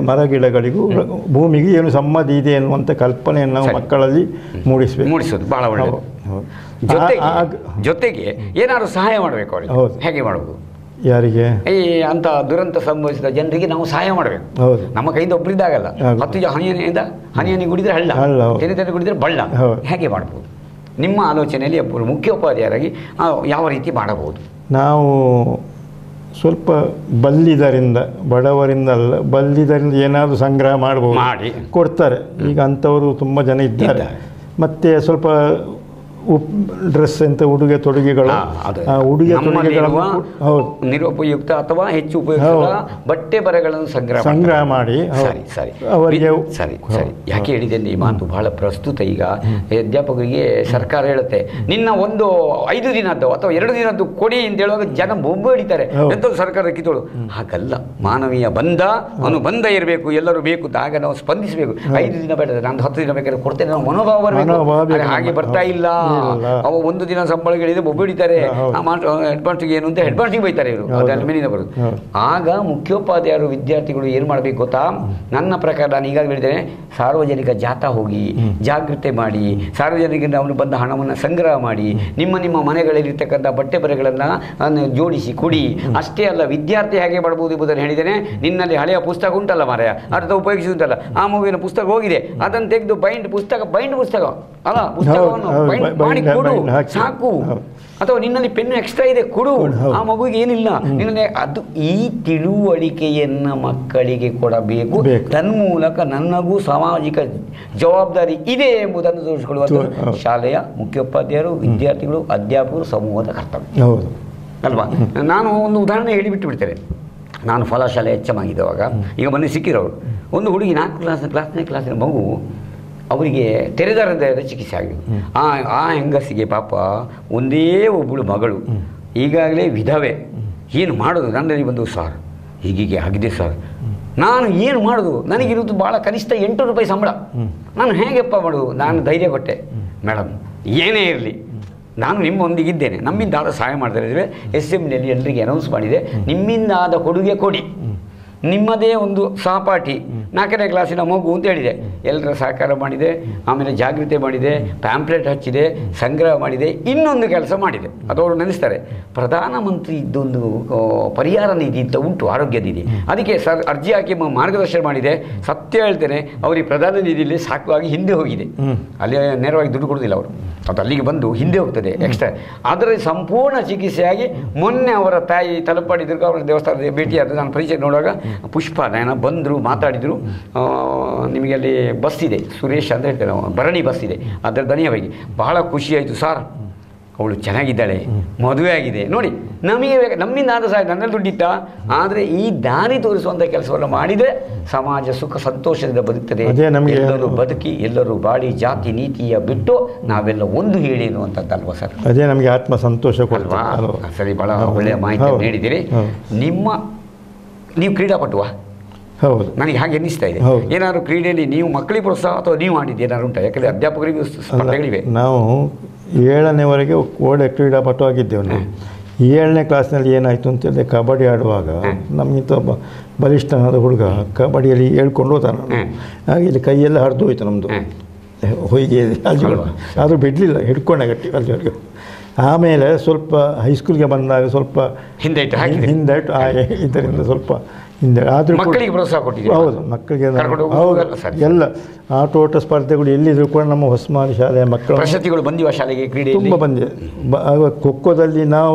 ಮರಗಿಡಗಳಿಗೂ ಭೂಮಿಗೆ ಏನು ಸಂಬಂಧ ಇದೆ ಎನ್ನುವಂಥ ಕಲ್ಪನೆಯನ್ನು ನಾವು ಮಕ್ಕಳಲ್ಲಿ ಮೂಡಿಸೋದು ಭಾಳ ಒಳ್ಳೆಯದು. ಜೊತೆಗೆ ಏನಾದರೂ ಸಹಾಯ ಮಾಡಬೇಕು ಅವರಿಗೆ. ಹೌದು. ಹೇಗೆ ಮಾಡಬಹುದು? ಯಾರಿಗೆ? ಈ ಅಂತ ದುರಂತ ಸಂಭವಿಸಿದ ಜನರಿಗೆ ನಾವು ಸಹಾಯ ಮಾಡಬೇಕು. ನಮ್ಮ ಕೈಯಿಂದ ಒಬ್ಬರಿದ್ದಾಗಲ್ಲ. 10 ಹನಿಯನ್ನು ಕುಡಿದ್ರೆ ಹಳ್ಳ, ತೆನೆ ಕುಡಿದ್ರೆ ಬಳ್ಳ. ಹೇಗೆ ಮಾಡಬಹುದು? ನಿಮ್ಮ ಆಲೋಚನೆಯಲ್ಲಿ ಮುಖ್ಯೋಪಾಧ್ಯಾಯರಾಗಿ ಯಾವ ರೀತಿ ಮಾಡಬಹುದು? ನಾವು ಸ್ವಲ್ಪ ಬಲ್ಲಿದರಿಂದ, ಬಡವರಿಂದ ಅಲ್ಲ, ಬಲ್ಲಿದರಿಂದ ಏನಾದರೂ ಸಂಗ್ರಹ ಮಾಡಬಹುದು, ಮಾಡಿ ಕೊಡ್ತಾರೆ. ಈಗ ಅಂಥವರು ತುಂಬ ಜನ ಇದ್ದಾರೆ. ಮತ್ತು ಸ್ವಲ್ಪ ಡ್ರೆಸ್ ಅಂತ ಉಡುಗೆ ತೊಡುಗೆಗಳು, ಉಡುಗೆ ತೊಡುಗೆಗಳನ್ನು ನಿರುಪಯುಕ್ತ ಅಥವಾ ಹೆಚ್ಚು ಉಪಯುಕ್ತ ಬಟ್ಟೆ ಬರೆಗಳನ್ನು ಸಂಗ್ರಹ ಮಾಡಿ ಅವರಿಗೆ ಸರಿ. ಯಾಕೆ ಹೇಳಿದೆ ಈ ಮಾತು ಬಹಳ ಪ್ರಸ್ತುತ. ಈಗ ಅಧ್ಯಾಪಕರಿಗೆ ಸರ್ಕಾರ ಹೇಳುತ್ತೆ, ನಿನ್ನ ಒಂದು 5 ದಿನದ್ದು ಅಥವಾ 2 ದಿನದ್ದು ಕೊಡಿ ಅಂತ ಹೇಳುವಾಗ ಜನ ಬೊಂಬು ಹಿಡಿತಾರೆ. ಎಂಥದ್ದು ಸರ್ಕಾರ ಕಿತ್ತೋಳು? ಹಾಗಲ್ಲ, ಮಾನವೀಯ ಬಂಧ ಅನುಬಂಧ ಇರಬೇಕು, ಎಲ್ಲರೂ ಬೇಕು. ಆಗ ನಾವು ಸ್ಪಂದಿಸಬೇಕು. 5 ದಿನ ಬೇಡ, ನಾನು 10 ದಿನ ಬೇಕಾದ್ರೆ ಕೊಡ್ತೇನೆ, ನಾವು ಮನೋಭಾವ ಬರಬೇಕು. ಹಾಗೆ ಬರ್ತಾ ಇಲ್ಲ. ಅವ 1 ದಿನ ಸಂಬಳಗಳಿದೆ ಬೊಬ್ಬು ಹಿಡಿತಾರೆ. ಹೆಡ್ಮಾಸ್ಟರ್ಗೆ ಏನು ಅಂತ ಹೆಡ್ಮಾಸ್ಟರ್ಗೆ ಬೈತಾರೆ ಇವರು, ಅದೆಲ್ಲ ಮೇಲಿನ ಬರೋದು. ಆಗ ಮುಖ್ಯೋಪಾಧ್ಯಾಯರು ವಿದ್ಯಾರ್ಥಿಗಳು ಏನು ಮಾಡಬೇಕು ಗೊತ್ತಾ? ನನ್ನ ಪ್ರಕಾರ ನಾನು ಈಗಾಗಲೇ ಹೇಳಿದ್ದೇನೆ, ಸಾರ್ವಜನಿಕ ಜಾಥಾ ಹೋಗಿ ಜಾಗೃತಿ ಮಾಡಿ, ಸಾರ್ವಜನಿಕರಿಂದ ಅವನು ಬಂದ ಹಣವನ್ನು ಸಂಗ್ರಹ ಮಾಡಿ, ನಿಮ್ಮ ಮನೆಗಳಲ್ಲಿರ್ತಕ್ಕಂಥ ಬಟ್ಟೆ ಬರೆಗಳನ್ನು ಜೋಡಿಸಿ ಕೊಡಿ. ಅಷ್ಟೇ ಅಲ್ಲ, ವಿದ್ಯಾರ್ಥಿ ಹೇಗೆ ಮಾಡಬಹುದು ಎಂಬುದನ್ನು ಹೇಳಿದ್ದೇನೆ. ನಿನ್ನಲ್ಲಿ ಹಳೆಯ ಪುಸ್ತಕ ಉಂಟಲ್ಲ ಮಾರಾಯ, ಅರ್ಧ ಉಪಯೋಗಿಸುತ್ತಲ್ಲ, ಆ ಮಗುವಿನ ಪುಸ್ತಕ ಹೋಗಿದೆ, ಅದನ್ನು ತೆಗೆದು ಬೈಂಡ್ ಪುಸ್ತಕ ಅಲ್ಲ, ಪುಸ್ತಕವನ್ನು ಬೈಂಡ್ ಮಾಡಿ ಕೊಡು ಸಾಕು. ಅಥವಾ ನಿನ್ನಲ್ಲಿ ಪೆನ್ನು ಎಕ್ಸ್ಟ್ರಾ ಇದೆ ಕೊಡು, ಆ ಮಗುವಿಗೆ ಏನಿಲ್ಲ ನಿನ್ನಲ್ಲಿ. ಅದು ಈ ತಿಳುವಳಿಕೆಯನ್ನು ಮಕ್ಕಳಿಗೆ ಕೊಡಬೇಕು. ತನ್ಮೂಲಕ ನನಗೂ ಸಾಮಾಜಿಕ ಜವಾಬ್ದಾರಿ ಇದೆ ಎಂಬುದನ್ನು ತೋರಿಸಿಕೊಳ್ಳುವ ಶಾಲೆಯ ಮುಖ್ಯೋಪಾಧ್ಯಾಯರು, ವಿದ್ಯಾರ್ಥಿಗಳು, ಅಧ್ಯಾಪಕರು, ಸಮೂಹದ ಕರ್ತವ್ಯ ಅಲ್ವಾ? ನಾನು ಒಂದು ಉದಾಹರಣೆ ಹೇಳಿಬಿಟ್ಟು ಬಿಡ್ತೇನೆ. ನಾನು ಫಲಶಾಲೆ ಹೆಚ್ಚಮಾಗಿದ್ದವಾಗ, ಈಗ ಮೊನ್ನೆ ಸಿಕ್ಕಿರೋರು ಒಂದು ಹುಡುಗಿ 4ನೇ ಕ್ಲಾಸಿನ ಮಗು, ಅವರಿಗೆ ತೆರೆದ ಹೃದಯದ ಚಿಕಿತ್ಸೆ ಆಗಿದೆ. ಆ ಹೆಂಗಸಿಗೆ ಪಾಪ ಒಂದೇ ಒಬ್ಬಳು ಮಗಳು, ಈಗಾಗಲೇ ವಿಧವೆ. ಏನು ಮಾಡೋದು? ನನ್ನಲ್ಲಿ ಬಂದು, ಸರ್ ಹೀಗೀಗೆ ಆಗಿದೆ ಸರ್, ನಾನು ಏನು ಮಾಡೋದು? ನನಗಿರೋದು ಭಾಳ ಕನಿಷ್ಠ 8 ರೂಪಾಯಿ ಸಂಬಳ, ನಾನು ಹೇಗೆಪ್ಪ ಮಾಡೋದು? ನಾನು ಧೈರ್ಯ ಕೊಟ್ಟೆ, ಮೇಡಮ್ ಏನೇ ಇರಲಿ ನಾನು ನಿಮ್ಮೊಂದಿಗಿದ್ದೇನೆ, ನಮ್ಮಿಂದ ಆದ ಸಹಾಯ ಮಾಡ್ತಾ ಇದ್ದೇವೆ. SMನಲ್ಲಿ ಎಲ್ಲರಿಗೆ ಅನೌನ್ಸ್ ಮಾಡಿದೆ, ನಿಮ್ಮಿಂದ ಆದ ಕೊಡುಗೆ ಕೊಡಿ, ನಿಮ್ಮದೇ ಒಂದು ಸಹಪಾಠಿ 4ನೇ ಕ್ಲಾಸಿನ ಮಗು ಅಂತ ಹೇಳಿದೆ. ಎಲ್ಲರ ಸಹಕಾರ ಮಾಡಿದೆ, ಆಮೇಲೆ ಜಾಗೃತಿ ಮಾಡಿದೆ, ಪ್ಯಾಂಪ್ಲೆಟ್ ಹಚ್ಚಿದೆ, ಸಂಗ್ರಹ ಮಾಡಿದೆ, ಇನ್ನೊಂದು ಕೆಲಸ ಮಾಡಿದೆ. ಅದು ಅವರು ನೆನೆಸ್ತಾರೆ, ಪ್ರಧಾನಮಂತ್ರಿ ಇದ್ದೊಂದು ಪರಿಹಾರ ನಿಧಿ ಅಂತ ಉಂಟು, ಆರೋಗ್ಯ ನಿಧಿ, ಅದಕ್ಕೆ ಅರ್ಜಿ ಹಾಕಿ ಮಾರ್ಗದರ್ಶನ ಮಾಡಿದೆ. ಸತ್ಯ ಹೇಳ್ತೇನೆ, ಅವರಿಗೆ ಪ್ರಧಾನ ನಿಧಿಯಲ್ಲಿ ಸಾಕುವಾಗಿ ಹಿಂದೆ ಹೋಗಿದೆ. ಅಲ್ಲಿ ನೇರವಾಗಿ ದುಡ್ಡು ಕೊಡೋದಿಲ್ಲ ಅವರು, ಅದು ಅಲ್ಲಿಗೆ ಬಂದು ಹಿಂದೆ ಹೋಗ್ತದೆ ಎಕ್ಸ್ಟ್ರಾ. ಅದರ ಸಂಪೂರ್ಣ ಚಿಕಿತ್ಸೆಯಾಗಿ ಮೊನ್ನೆ ಅವರ ತಾಯಿ ತಲುಪಾಡಿದ್ರು, ಅವರ ದೇವಸ್ಥಾನದ ಭೇಟಿಯಾದ ನಾನು ಪರಿಚಯ ನೋಡುವಾಗ ಪುಷ್ಪ ನಯನ ಬಂದರು, ಮಾತಾಡಿದರು. ನಿಮಗೆ ಅಲ್ಲಿ ಬಸ್ ಇದೆ, ಸುರೇಶ್ ಅಂತ ಹೇಳ್ತೇವೆ ನಾವು, ಭರಣಿ ಬಸ್ ಇದೆ, ಅದರ ದನಿಯವಾಗಿ ಬಹಳ ಖುಷಿಯಾಯಿತು ಸರ್, ಅವಳು ಚೆನ್ನಾಗಿದ್ದಾಳೆ, ಮದುವೆ ಆಗಿದೆ ನೋಡಿ, ನಮಗೆ ನಮ್ಮಿಂದ ಆದ ಸಹಾಯ. ನನ್ನಲ್ಲಿ ದುಡ್ಡಿತ್ತ, ಆದರೆ ಈ ದಾರಿ ತೋರಿಸುವಂಥ ಕೆಲಸವನ್ನು ಮಾಡಿದರೆ ಸಮಾಜ ಸುಖ ಸಂತೋಷದಿಂದ ಬದುಕ್ತದೆ. ಎಲ್ಲರೂ ಬದುಕಿ, ಎಲ್ಲರೂ ಬಾಳಿ, ಜಾತಿ ನೀತಿಯ ಬಿಟ್ಟು ನಾವೆಲ್ಲ ಒಂದು ಹೇಳಿ ಅನ್ನುವಂಥದ್ದಲ್ವ ಸರ್? ಅದೇ ನಮಗೆ ಆತ್ಮ ಸಂತೋಷ ಕೊಡ್ವಾ? ಸರಿ, ಭಾಳ ಒಳ್ಳೆಯ ಮಾಹಿತಿ ನೀಡಿದ್ದೀರಿ. ನೀವು ಕ್ರೀಡಾಪಟುವ? ಹೌದು. ನನಗೆ ಹಾಗೆ ಅನ್ನಿಸ್ತಾ ಇದೆ. ಹೌದು. ಏನಾದ್ರು ಕ್ರೀಡೆಯಲ್ಲಿ ನೀವು ಮಕ್ಕಳಿಗೆ ಪ್ರೋತ್ಸಾಹ ಅಥವಾ ನೀವು ಮಾಡಿದ್ದು ಏನಾದ್ರು ಉಂಟಾ? ಯಾಕಂದರೆ ಅಧ್ಯಾಪಕರಿಗೂ ಸ್ಪರ್ಧೆಗಳಿವೆ. ನಾವು 7ನೇವರೆಗೆ ಒಳ್ಳೆ ಕ್ರೀಡಾಪಟು ಆಗಿದ್ದೇವೆ ನಾವು. 7ನೇ ಕ್ಲಾಸ್ನಲ್ಲಿ ಏನಾಯಿತು ಅಂತೇಳಿದ್ರೆ ಕಬಡ್ಡಿ ಆಡುವಾಗ ನಮಗಿಂತ ಬಲಿಷ್ಠನಾದ ಹುಡುಗ ಕಬಡ್ಡಿಯಲ್ಲಿ ಹೇಳ್ಕೊಂಡು ಹೋದ ನಾನು. ಹಾಗೆ ಇಲ್ಲಿ ಕೈಯೆಲ್ಲ ಹರಿದು ಹೋಯ್ತು ನಮ್ಮದು ಹೊಯ್ಗೆ ಅಲ್ಲಿವರೆಗೂ. ಆದರೂ ಬಿಡಲಿಲ್ಲ, ಹಿಡ್ಕೊಂಡೆ ಗಟ್ಟಿ ಅಲ್ಲಿವರೆಗೂ. ಆಮೇಲೆ ಸ್ವಲ್ಪ ಹೈಸ್ಕೂಲ್ಗೆ ಬಂದಾಗ ಸ್ವಲ್ಪ ಹಿಂದೆಟ್ಟು ಇದರಿಂದ ಸ್ವಲ್ಪ ಹಿಂದೆ. ಆದರೂ ಮಕ್ಕಳಿಗೆ ಪ್ರೋತ್ಸಾಹ ಕೊಟ್ಟಿದ್ದೀವಿ. ಹೌದು, ಮಕ್ಕಳಿಗೆ ಹೌದು ಎಲ್ಲ ಆಟೋಟ ಸ್ಪರ್ಧೆಗಳು ಎಲ್ಲಿದ್ರು ಕೂಡ ನಮ್ಮ ಹೊಸಮಾರಿ ಶಾಲೆಯ ಮಕ್ಕಳು ಪ್ರಶಸ್ತಿಗಳು ಬಂದಿವ ಶಾಲೆಗೆ ಕ್ರೀಡೆ ತುಂಬ ಬಂದಿದೆ. ಆಗ ಖೋಖೋದಲ್ಲಿ ನಾವು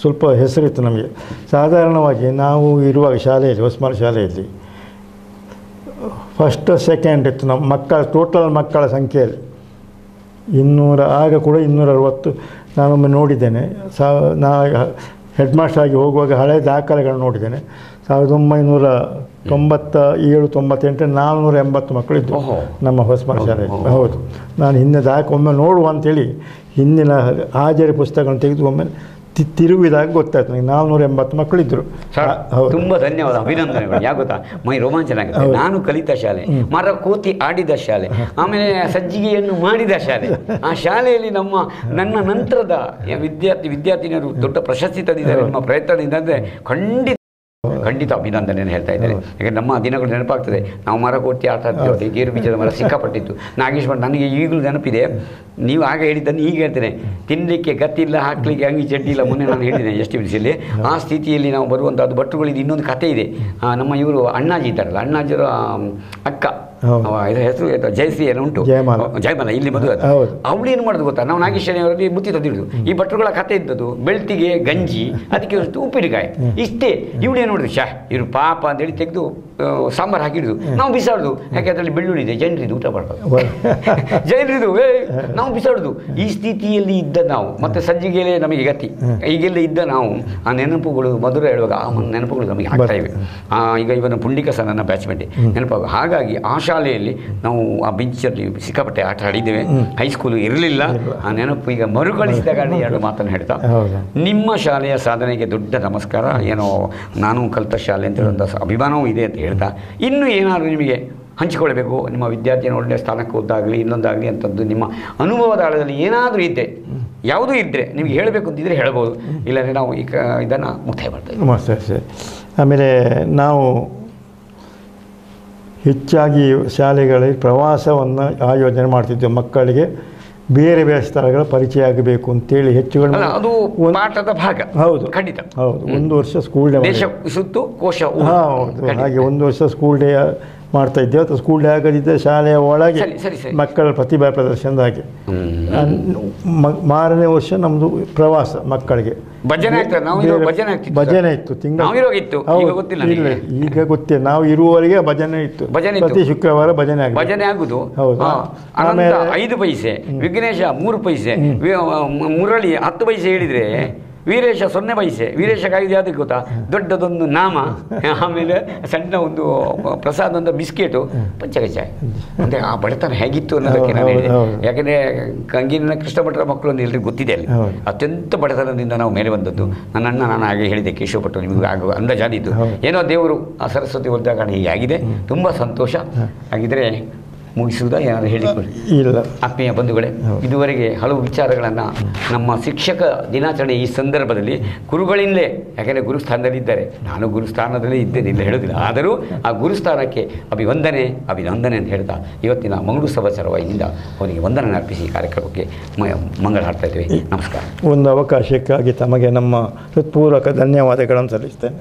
ಸ್ವಲ್ಪ ಹೆಸರಿತ್ತು ನಮಗೆ. ಸಾಧಾರಣವಾಗಿ ನಾವು ಇರುವಾಗ ಶಾಲೆಯಲ್ಲಿ ಹೊಸಮಾರಿ ಶಾಲೆಯಲ್ಲಿ ಫಸ್ಟ್ ಸೆಕೆಂಡ್ ಇತ್ತು ನಮ್ಮ ಮಕ್ಕಳ ಟೋಟಲ್ ಮಕ್ಕಳ ಸಂಖ್ಯೆಯಲ್ಲಿ 200. ಆಗ ಕೂಡ 260 ನಾನೊಮ್ಮೆ ನೋಡಿದ್ದೇನೆ. ನಾ ಹೆಡ್ ಮಾಸ್ಟರ್ ಆಗಿ ಹೋಗುವಾಗ ಹಳೆಯ ದಾಖಲೆಗಳನ್ನು ನೋಡಿದ್ದೇನೆ. 1997, 98 480 ಮಕ್ಕಳಿದ್ದು ನಮ್ಮ ಹೊಸಮಾರಿ ಶಾಲೆಯಲ್ಲಿ. ಹೌದು, ನಾನು ಹಿಂದೆ ಒಮ್ಮೆ ನೋಡುವ ಅಂಥೇಳಿ ಹಿಂದಿನ ಹಾಜರಿ ಪುಸ್ತಕಗಳನ್ನು ತೆಗೆದು ಒಮ್ಮೆ ತಿರುಗಿದಾಗ ಗೊತ್ತಾಯ್ತು ನನಗೆ 480 ಮಕ್ಕಳಿದ್ದರು. ತುಂಬ ಧನ್ಯವಾದ, ಅಭಿನಂದನೆಗಳು. ಯಾಕೆ ಗೊತ್ತಾ, ಮೈ ರೋಮಾಂಚನ ಆಗುತ್ತೆ. ನಾನು ಕಲಿತ ಶಾಲೆ, ಮರ ಕೋತಿ ಆಡಿದ ಶಾಲೆ, ಆಮೇಲೆ ಸಜ್ಜಿಗೆಯನ್ನು ಮಾಡಿದ ಶಾಲೆ. ಆ ಶಾಲೆಯಲ್ಲಿ ನನ್ನ ನಂತರದ ವಿದ್ಯಾರ್ಥಿನಿಯರು ದೊಡ್ಡ ಪ್ರಶಸ್ತಿ ತಂದಿದ್ದಾರೆ ನಿಮ್ಮ ಪ್ರಯತ್ನದಿಂದ. ಅಂದರೆ ಖಂಡಿತ ಅಭಿನಂದನೆಯನ್ನು ಹೇಳ್ತಾ ಇದ್ದಾರೆ. ಯಾಕಂದರೆ ನಮ್ಮ ದಿನಗಳು ನೆನಪಾಗ್ತದೆ. ನಾವು ಮರ ಕೋತಿ ಆಟ ಆಡ್ತೀವಿ, ಗೇರು ಬೀಜದ ಮರ ಸಿಕ್ಕಾಪಟ್ಟಿತ್ತು. ನಾಗೇಶ್ ಭಟ್ ನನಗೆ ಈಗಲೂ ನೆನಪಿದೆ. ನೀವು ಆಗ ಹೇಳಿದ್ದನ್ನು ಈಗ ಹೇಳ್ತೇನೆ. ತಿನ್ನಲಿಕ್ಕೆ ಗತ್ತಿಲ್ಲ, ಹಾಕಲಿಕ್ಕೆ ಅಂಗಿ ಚಡ್ಡಿ ಇಲ್ಲ. ಮೊನ್ನೆ ನಾನು ಹೇಳಿದ್ದೇನೆ ಎಷ್ಟು ಬಿಡಿಸಲಿ. ಆ ಸ್ಥಿತಿಯಲ್ಲಿ ನಾವು ಬರುವಂಥದ್ದು ಭಟ್ರುಗಳಿದ್ದು ಇನ್ನೊಂದು ಕಥೆ ಇದೆ. ನಮ್ಮ ಇವರು ಅಣ್ಣಾಜಿ ಇದ್ದಾರಲ್ಲ, ಅಣ್ಣಾಜಿಯವರ ಅಕ್ಕ, ಇದರ ಹೆಸರು ಜಯಶ್ರೀ ಏನೋ ಉಂಟು, ಜಯಮಾಲ, ಇಲ್ಲಿ ಮದುವೆ. ಅವಳು ಏನು ಮಾಡೋದು ಗೊತ್ತಾ, ನಾವು ನಾಗೇಶ್ವರಿಯವರಲ್ಲಿ ಬುತ್ತಿ ತಂದಿಡುದು. ಈ ಭಟ್ರುಗಳ ಕಥೆ ಇದ್ದದ್ದು ಬೆಳ್ತಿಗೆ ಗಂಜಿ, ಅದಕ್ಕೆ ಉಪ್ಪಿನಕಾಯಿ ಇಷ್ಟೇ. ಇವಳು ಏನು ನೋಡಿದ್ರು, ಇವರು ಪಾಪ ಅಂತೇಳಿ ತೆಗೆದು ಸಾಂಬಾರು ಹಾಕಿಡುದು, ನಾವು ಬಿಸಾಡುದು. ಯಾಕೆ ಅದರಲ್ಲಿ ಬೆಳ್ಳುಳ್ಳಿ ಇದೆ, ಜನರಿದು ಊಟ ಮಾಡ್ಬೋದು, ಜನರಿದು ನಾವು ಬಿಸಾಡುದು. ಈ ಸ್ಥಿತಿಯಲ್ಲಿ ಇದ್ದ ನಾವು, ಮತ್ತೆ ಸಜ್ಜಿಗೆಲೆ ನಮಗೆ ಗತಿ, ಈಗೆಲ್ಲ ಇದ್ದ ನಾವು, ಆ ನೆನಪುಗಳು ಮಧುರ ಹೇಳುವಾಗ ಆ ನೆನಪುಗಳು ನಮಗೆ ಆಗ್ತಾ ಇವೆ. ಈಗ ಇವನ ಪುಂಡಿಕ ಸಹ ನನ್ನ ಬ್ಯಾಚ್ಮೆಂಟೆ ನೆನಪಾಗ. ಹಾಗಾಗಿ ಆ ಶಾಲೆಯಲ್ಲಿ ನಾವು ಆ ಬೆಂಚಲ್ಲಿ ಸಿಕ್ಕಾಪಟ್ಟೆ ಆಟ ಆಡಿದ್ದೇವೆ. ಹೈಸ್ಕೂಲು ಇರಲಿಲ್ಲ. ಆ ನೆನಪು ಈಗ ಮರುಕಳಿಸಿದಾಗ 2 ಮಾತನ್ನು ಹೇಳ್ತಾ, ನಿಮ್ಮ ಶಾಲೆಯ ಸಾಧನೆಗೆ ದೊಡ್ಡ ನಮಸ್ಕಾರ. ಏನೋ ನಾನು ಕಲಿತ ಶಾಲೆ ಅಂತ ಒಂದು ಅಭಿಮಾನವೂ ಇದೆ ಅಂತ ಹೇಳ್ತಾ, ಇನ್ನೂ ಏನಾದರೂ ನಿಮಗೆ ಹಂಚಿಕೊಳ್ಬೇಕು, ನಿಮ್ಮ ವಿದ್ಯಾರ್ಥಿಯನ್ನು ಒಳ್ಳೆಯ ಸ್ಥಾನಕ್ಕೆ ಹೋದಾಗಲಿ ಇನ್ನೊಂದಾಗಲಿ ಅಂತದ್ದು ನಿಮ್ಮ ಅನುಭವದ ಆಳದಲ್ಲಿ ಏನಾದರೂ ಇದ್ದೆ, ಯಾವುದೂ ಇದ್ದರೆ ನಿಮಗೆ ಹೇಳಬೇಕು ಅಂತಿದ್ರೆ ಹೇಳ್ಬೋದು. ಇಲ್ಲಾಂದರೆ ನಾವು ಈಗ ಇದನ್ನು ಮುಕ್ತಾಯ ಮಾಡ್ತೇವೆ. ಸರಿ. ಆಮೇಲೆ ನಾವು ಹೆಚ್ಚಾಗಿ ಶಾಲೆಗಳಲ್ಲಿ ಪ್ರವಾಸವನ್ನು ಆಯೋಜನೆ ಮಾಡ್ತಿದ್ದೆವು. ಮಕ್ಕಳಿಗೆ ಬೇರೆ ಬೇರೆ ಸ್ಥಳಗಳ ಪರಿಚಯ ಆಗಬೇಕು ಅಂತೇಳಿ ಹೆಚ್ಚುಗಳು ಅದು ಪಾಠದ ಭಾಗ. ಹೌದು, ಖಂಡಿತ. ಹೌದು, 1 ವರ್ಷ ಸ್ಕೂಲ್ ಡೇ ಸುತ್ತು ಕೋಶ. ಹೌದು, ಹಾಗೆ 1 ವರ್ಷ ಸ್ಕೂಲ್ ಡೇ ಮಾಡ್ತಾ ಇದ್ದೇವೆ. ಅಥವಾ ಸ್ಕೂಲ್ ಡೇ ಆಗದಿದ್ದರೆ ಶಾಲೆಯ ಒಳಗೆ ಮಕ್ಕಳ ಪ್ರತಿಭಾ ಪ್ರದರ್ಶನದ ಹಾಗೆ. ಮಾರನೇ ವರ್ಷ ನಮ್ಮದು ಪ್ರವಾಸ ಮಕ್ಕಳಿಗೆ ಭಜನೆ ಇತ್ತು. ಇಲ್ಲ, ಈಗ ಗೊತ್ತಿಲ್ಲ. ನಾವು ಇರುವವರೆಗೆ ಭಜನೆ ಇತ್ತು. ಪ್ರತಿ ಶುಕ್ರವಾರ ಭಜನೆ ಆಗುದು. ಹೌದು. ಆಮೇಲೆ 5 ಪೈಸೆ, ವಿಘ್ನೇಶ 3 ಪೈಸೆ, ಮುರಳಿ 10 ಪೈಸೆ ಹೇಳಿದರೆ ವೀರೇಶ 0 ಪೈಸೆ. ವೀರೇಶಕ್ಕಾಗಿದೆ ಯಾವುದಕ್ಕೆ ಗೊತ್ತಾ, ದೊಡ್ಡದೊಂದು ನಾಮ, ಆಮೇಲೆ ಸಣ್ಣ ಒಂದು ಪ್ರಸಾದ, ಒಂದು ಬಿಸ್ಕೆಟು, ಪಂಚಕಚಾಯ. ಅಂದರೆ ಆ ಬಡತನ ಹೇಗಿತ್ತು ಅನ್ನೋದಕ್ಕೆ ನಾನು ಹೇಳಿದೆ. ಯಾಕೆಂದರೆ ಕಂಗಿನ ಕೃಷ್ಣ ಭಟ್ರ ಮಕ್ಕಳು ಅಂತ ಎಲ್ರಿಗೂ ಗೊತ್ತಿದೆ. ಅಲ್ಲಿ ಅತ್ಯಂತ ಬಡತನದಿಂದ ನಾವು ಮೇಲೆ ಬಂದದ್ದು. ನನ್ನ ಅಣ್ಣ, ನಾನು ಹಾಗೆ ಹೇಳಿದೆ, ಕೇಶವ ಭಟ್ರು, ನಿಮಗೆ ಆಗ ಅಂದಾಜಾದಿದ್ದು. ಏನೋ ದೇವರು ಆ ಸರಸ್ವತಿ ಒಲಿದಾಗ ಹೀಗೆ ಆಗಿದೆ. ತುಂಬ ಸಂತೋಷ. ಹಾಗಿದ್ರೆ ಮುಗಿಸುವುದಾ, ಏನಾದರೂ ಹೇಳಿಕೊಳ್ಳಿ? ಇಲ್ಲ. ಆತ್ಮೀಯ ಬಂಧುಗಳೇ, ಇದುವರೆಗೆ ಹಲವು ವಿಚಾರಗಳನ್ನು ನಮ್ಮ ಶಿಕ್ಷಕ ದಿನಾಚರಣೆ ಈ ಸಂದರ್ಭದಲ್ಲಿ ಗುರುಗಳಿಂದಲೇ, ಯಾಕೆಂದರೆ ಗುರುಸ್ಥಾನದಲ್ಲಿದ್ದಾರೆ, ನಾನು ಗುರುಸ್ಥಾನದಲ್ಲಿ ಇದ್ದೇನೆ ಇಲ್ಲ ಹೇಳೋದಿಲ್ಲ, ಆದರೂ ಆ ಗುರುಸ್ಥಾನಕ್ಕೆ ಅಭಿನಂದನೆ ಅಂತ ಹೇಳ್ತಾ ಇವತ್ತಿನ ಮಂಗಳೂರು ಸಭಾ ಚರವಾಯಿನಿಂದ ಅವನಿಗೆ ವಂದನೆ ಅರ್ಪಿಸಿ ಕಾರ್ಯಕ್ರಮಕ್ಕೆ ಮಂಗಳ ಹಾಡ್ತಾ ಇದ್ದೇವೆ. ನಮಸ್ಕಾರ. ಒಂದು ಅವಕಾಶಕ್ಕಾಗಿ ತಮಗೆ ನಮ್ಮ ಹೃತ್ಪೂರ್ವಕ ಧನ್ಯವಾದಗಳನ್ನು ಸಲ್ಲಿಸ್ತೇನೆ.